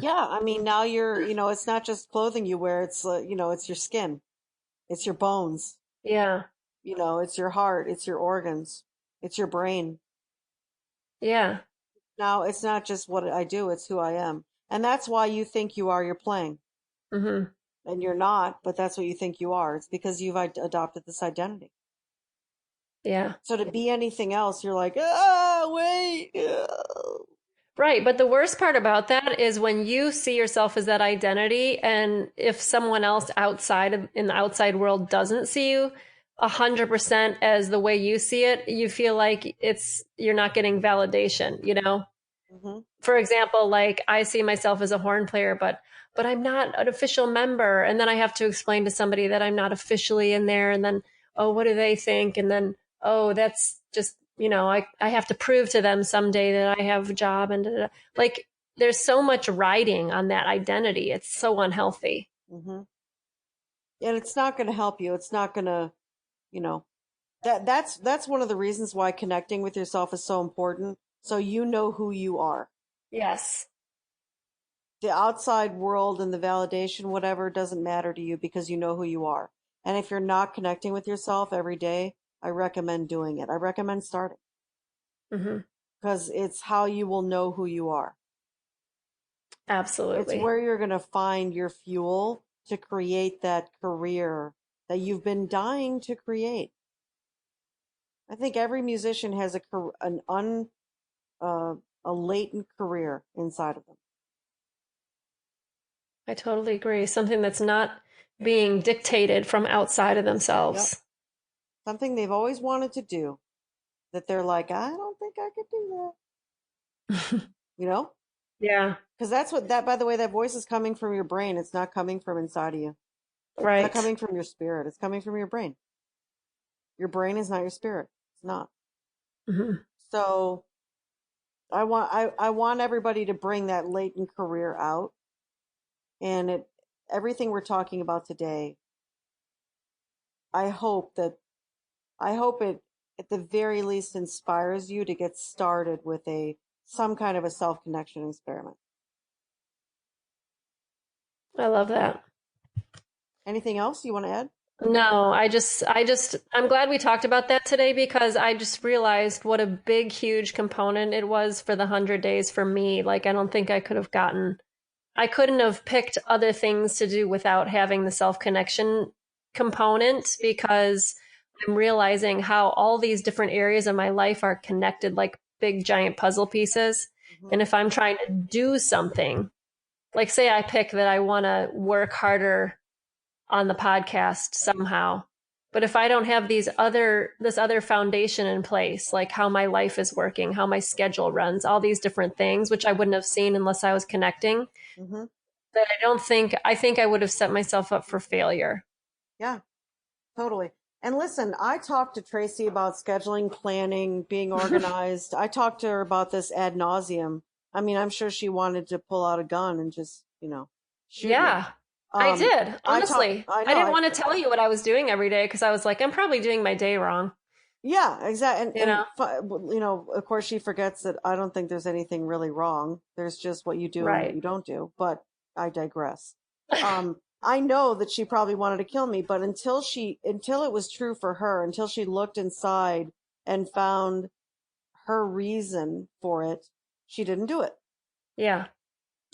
Speaker 2: Yeah, I mean now it's not just clothing you wear. It's it's your skin, it's your bones.
Speaker 1: Yeah.
Speaker 2: It's your heart, it's your organs, it's your brain.
Speaker 1: Yeah.
Speaker 2: Now, it's not just what I do, it's who I am. And that's why you think you are, you're playing.
Speaker 1: Hmm.
Speaker 2: And you're not, but that's what you think you are. It's because you've adopted this identity.
Speaker 1: Yeah.
Speaker 2: So to be anything else, you're like, ah, wait. Ah."
Speaker 1: Right. But the worst part about that is when you see yourself as that identity, and if someone else in the outside world doesn't see you 100% as the way you see it, you feel like you're not getting validation.
Speaker 2: Mhm.
Speaker 1: For example, like I see myself as a horn player, but I'm not an official member. And then I have to explain to somebody that I'm not officially in there. And then, oh, what do they think? And then, oh, that's just, I have to prove to them someday that I have a job and da, da, da. Like there's so much riding on that identity. It's so unhealthy.
Speaker 2: Mhm. And it's not going to help you. It's not going to, you know, that's one of the reasons why connecting with yourself is so important. So you know who you are.
Speaker 1: Yes.
Speaker 2: The outside world and the validation, whatever, doesn't matter to you because you know who you are. And if you're not connecting with yourself every day, I recommend doing it. I recommend starting
Speaker 1: Hmm.
Speaker 2: because it's how you will know who you are. It's
Speaker 1: Absolutely.
Speaker 2: where you're going to find your fuel to create that career that you've been dying to create. I think every musician has uh, a latent career inside of them.
Speaker 1: I totally agree. Something that's not being dictated from outside of
Speaker 2: Yep.
Speaker 1: themselves.
Speaker 2: Something they've always wanted to do. that they're like, I don't think I could do that. You know?
Speaker 1: Yeah.
Speaker 2: Because that's what that, by the way, that voice is coming from your brain. It's not coming from inside of you. It's not
Speaker 1: Right.
Speaker 2: coming from your spirit. It's coming from your brain. Your brain is not your spirit. It's not.
Speaker 1: Hmm.
Speaker 2: So I want everybody to bring that latent career out. And everything we're talking about today, I hope that I hope it at the very least inspires you to get started with some kind of a self-connection experiment.
Speaker 1: I love that.
Speaker 2: Anything else you want to add?
Speaker 1: No, I'm glad we talked about that today because I just realized what a big, huge component it was for the 100 days for me. Like, I don't think I couldn't have picked other things to do without having the self connection component because I'm realizing how all these different areas of my life are connected like big, giant puzzle pieces.
Speaker 2: Hmm.
Speaker 1: And if I'm trying to do something, like say I pick that I want to work harder on the podcast somehow. But if I don't have this other foundation in place, like how my life is working, how my schedule runs, all these different things, which I wouldn't have seen unless I was connecting,
Speaker 2: Hmm.
Speaker 1: that I think I would have set myself up for failure.
Speaker 2: Yeah, totally. And listen, I talked to Tracy about scheduling, planning, being organized. I talked to her about this ad nauseum. I mean, I'm sure she wanted to pull out a gun and just, shoot me.
Speaker 1: Yeah, I did. Honestly,
Speaker 2: I
Speaker 1: I
Speaker 2: know,
Speaker 1: didn't want to tell you what I was doing every day because I was like, I'm probably doing my day wrong,
Speaker 2: yeah, exactly.
Speaker 1: you know?
Speaker 2: Of course, she forgets that I don't think there's anything really wrong. There's just what you do and what
Speaker 1: Right.
Speaker 2: you don't do. But I digress. I know that she probably wanted to kill me, but until it was true for her, until she looked inside and found her reason for it, she didn't do it.
Speaker 1: Yeah,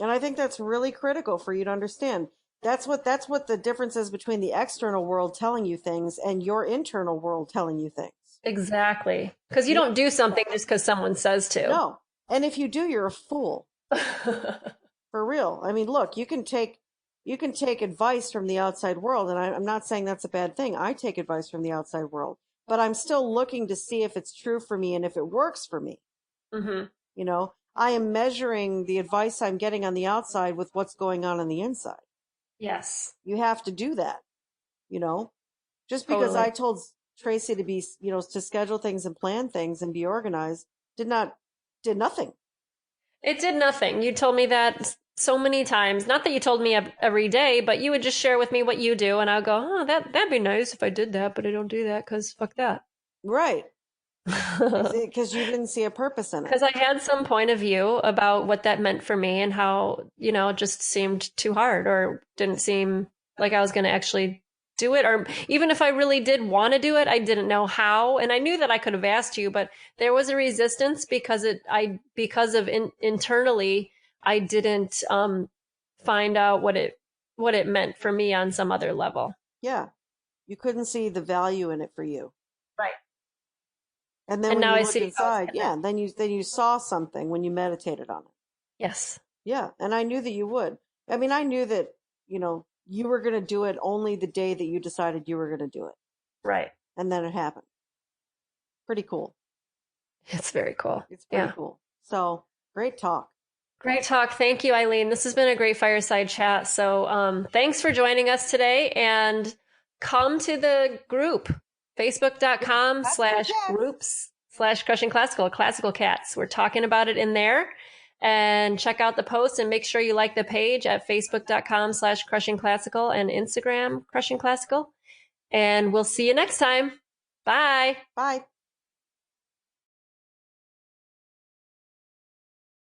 Speaker 2: And I think that's really critical for you to understand. That's what the difference is between the external world telling you things and your internal world telling you things.
Speaker 1: exactly. Because you
Speaker 2: You
Speaker 1: don't do something just because someone says to.
Speaker 2: no. And if you do, you're a fool. For real. I mean, look, you can take advice from the outside world, and I'm not saying that's a bad thing. I take advice from the outside world, but I'm still looking to see if it's true for me and if it works for me.
Speaker 1: Hmm.
Speaker 2: I am measuring the advice I'm getting on the outside with what's going on the inside.
Speaker 1: Yes,
Speaker 2: You have to do that, you know. Just because I
Speaker 1: totally.
Speaker 2: told Tracy to be, to schedule things and plan things and be organized did nothing.
Speaker 1: It did nothing. You told me that so many times. Not that you told me every day, but you would just share with me what you do, and I'll go, "Oh, that'd be nice if I did that, but I don't do that because fuck that."
Speaker 2: Right.
Speaker 1: Because
Speaker 2: Because you didn't see a purpose in it.
Speaker 1: I had some point of view about what that meant for me and how, it just seemed too hard or didn't seem like I was going to actually do it. Or even if I really did want to do it, I didn't know how. And I knew that I could have asked you, but there was a resistance because internally, I didn't find out what it meant for me on some other level.
Speaker 2: Yeah. You couldn't see the value in it for you.
Speaker 1: Right.
Speaker 2: And then
Speaker 1: And
Speaker 2: when
Speaker 1: now
Speaker 2: you
Speaker 1: I
Speaker 2: looked
Speaker 1: see how it's
Speaker 2: inside,
Speaker 1: connected.
Speaker 2: yeah, then you saw something when you meditated on it.
Speaker 1: Yes.
Speaker 2: Yeah, and I knew that you would. I mean, I knew that, you were going to do it only the day that you decided you were going to do it.
Speaker 1: Right.
Speaker 2: And then it happened. Pretty cool.
Speaker 1: It's very cool.
Speaker 2: It's pretty
Speaker 1: Yeah.
Speaker 2: cool. So, great talk.
Speaker 1: Great talk. Thank you, Eileen. This has been a great fireside chat. So, thanks for joining us today and come to the group,
Speaker 2: Yeah,
Speaker 1: facebook.com
Speaker 2: classical
Speaker 1: slash
Speaker 2: cats.
Speaker 1: groups slash crushing classical cats. We're talking about it in there and check out the post and make sure you like the page at facebook.com slash crushing classical and Instagram crushing classical. And we'll see you next time. Bye.
Speaker 2: Bye.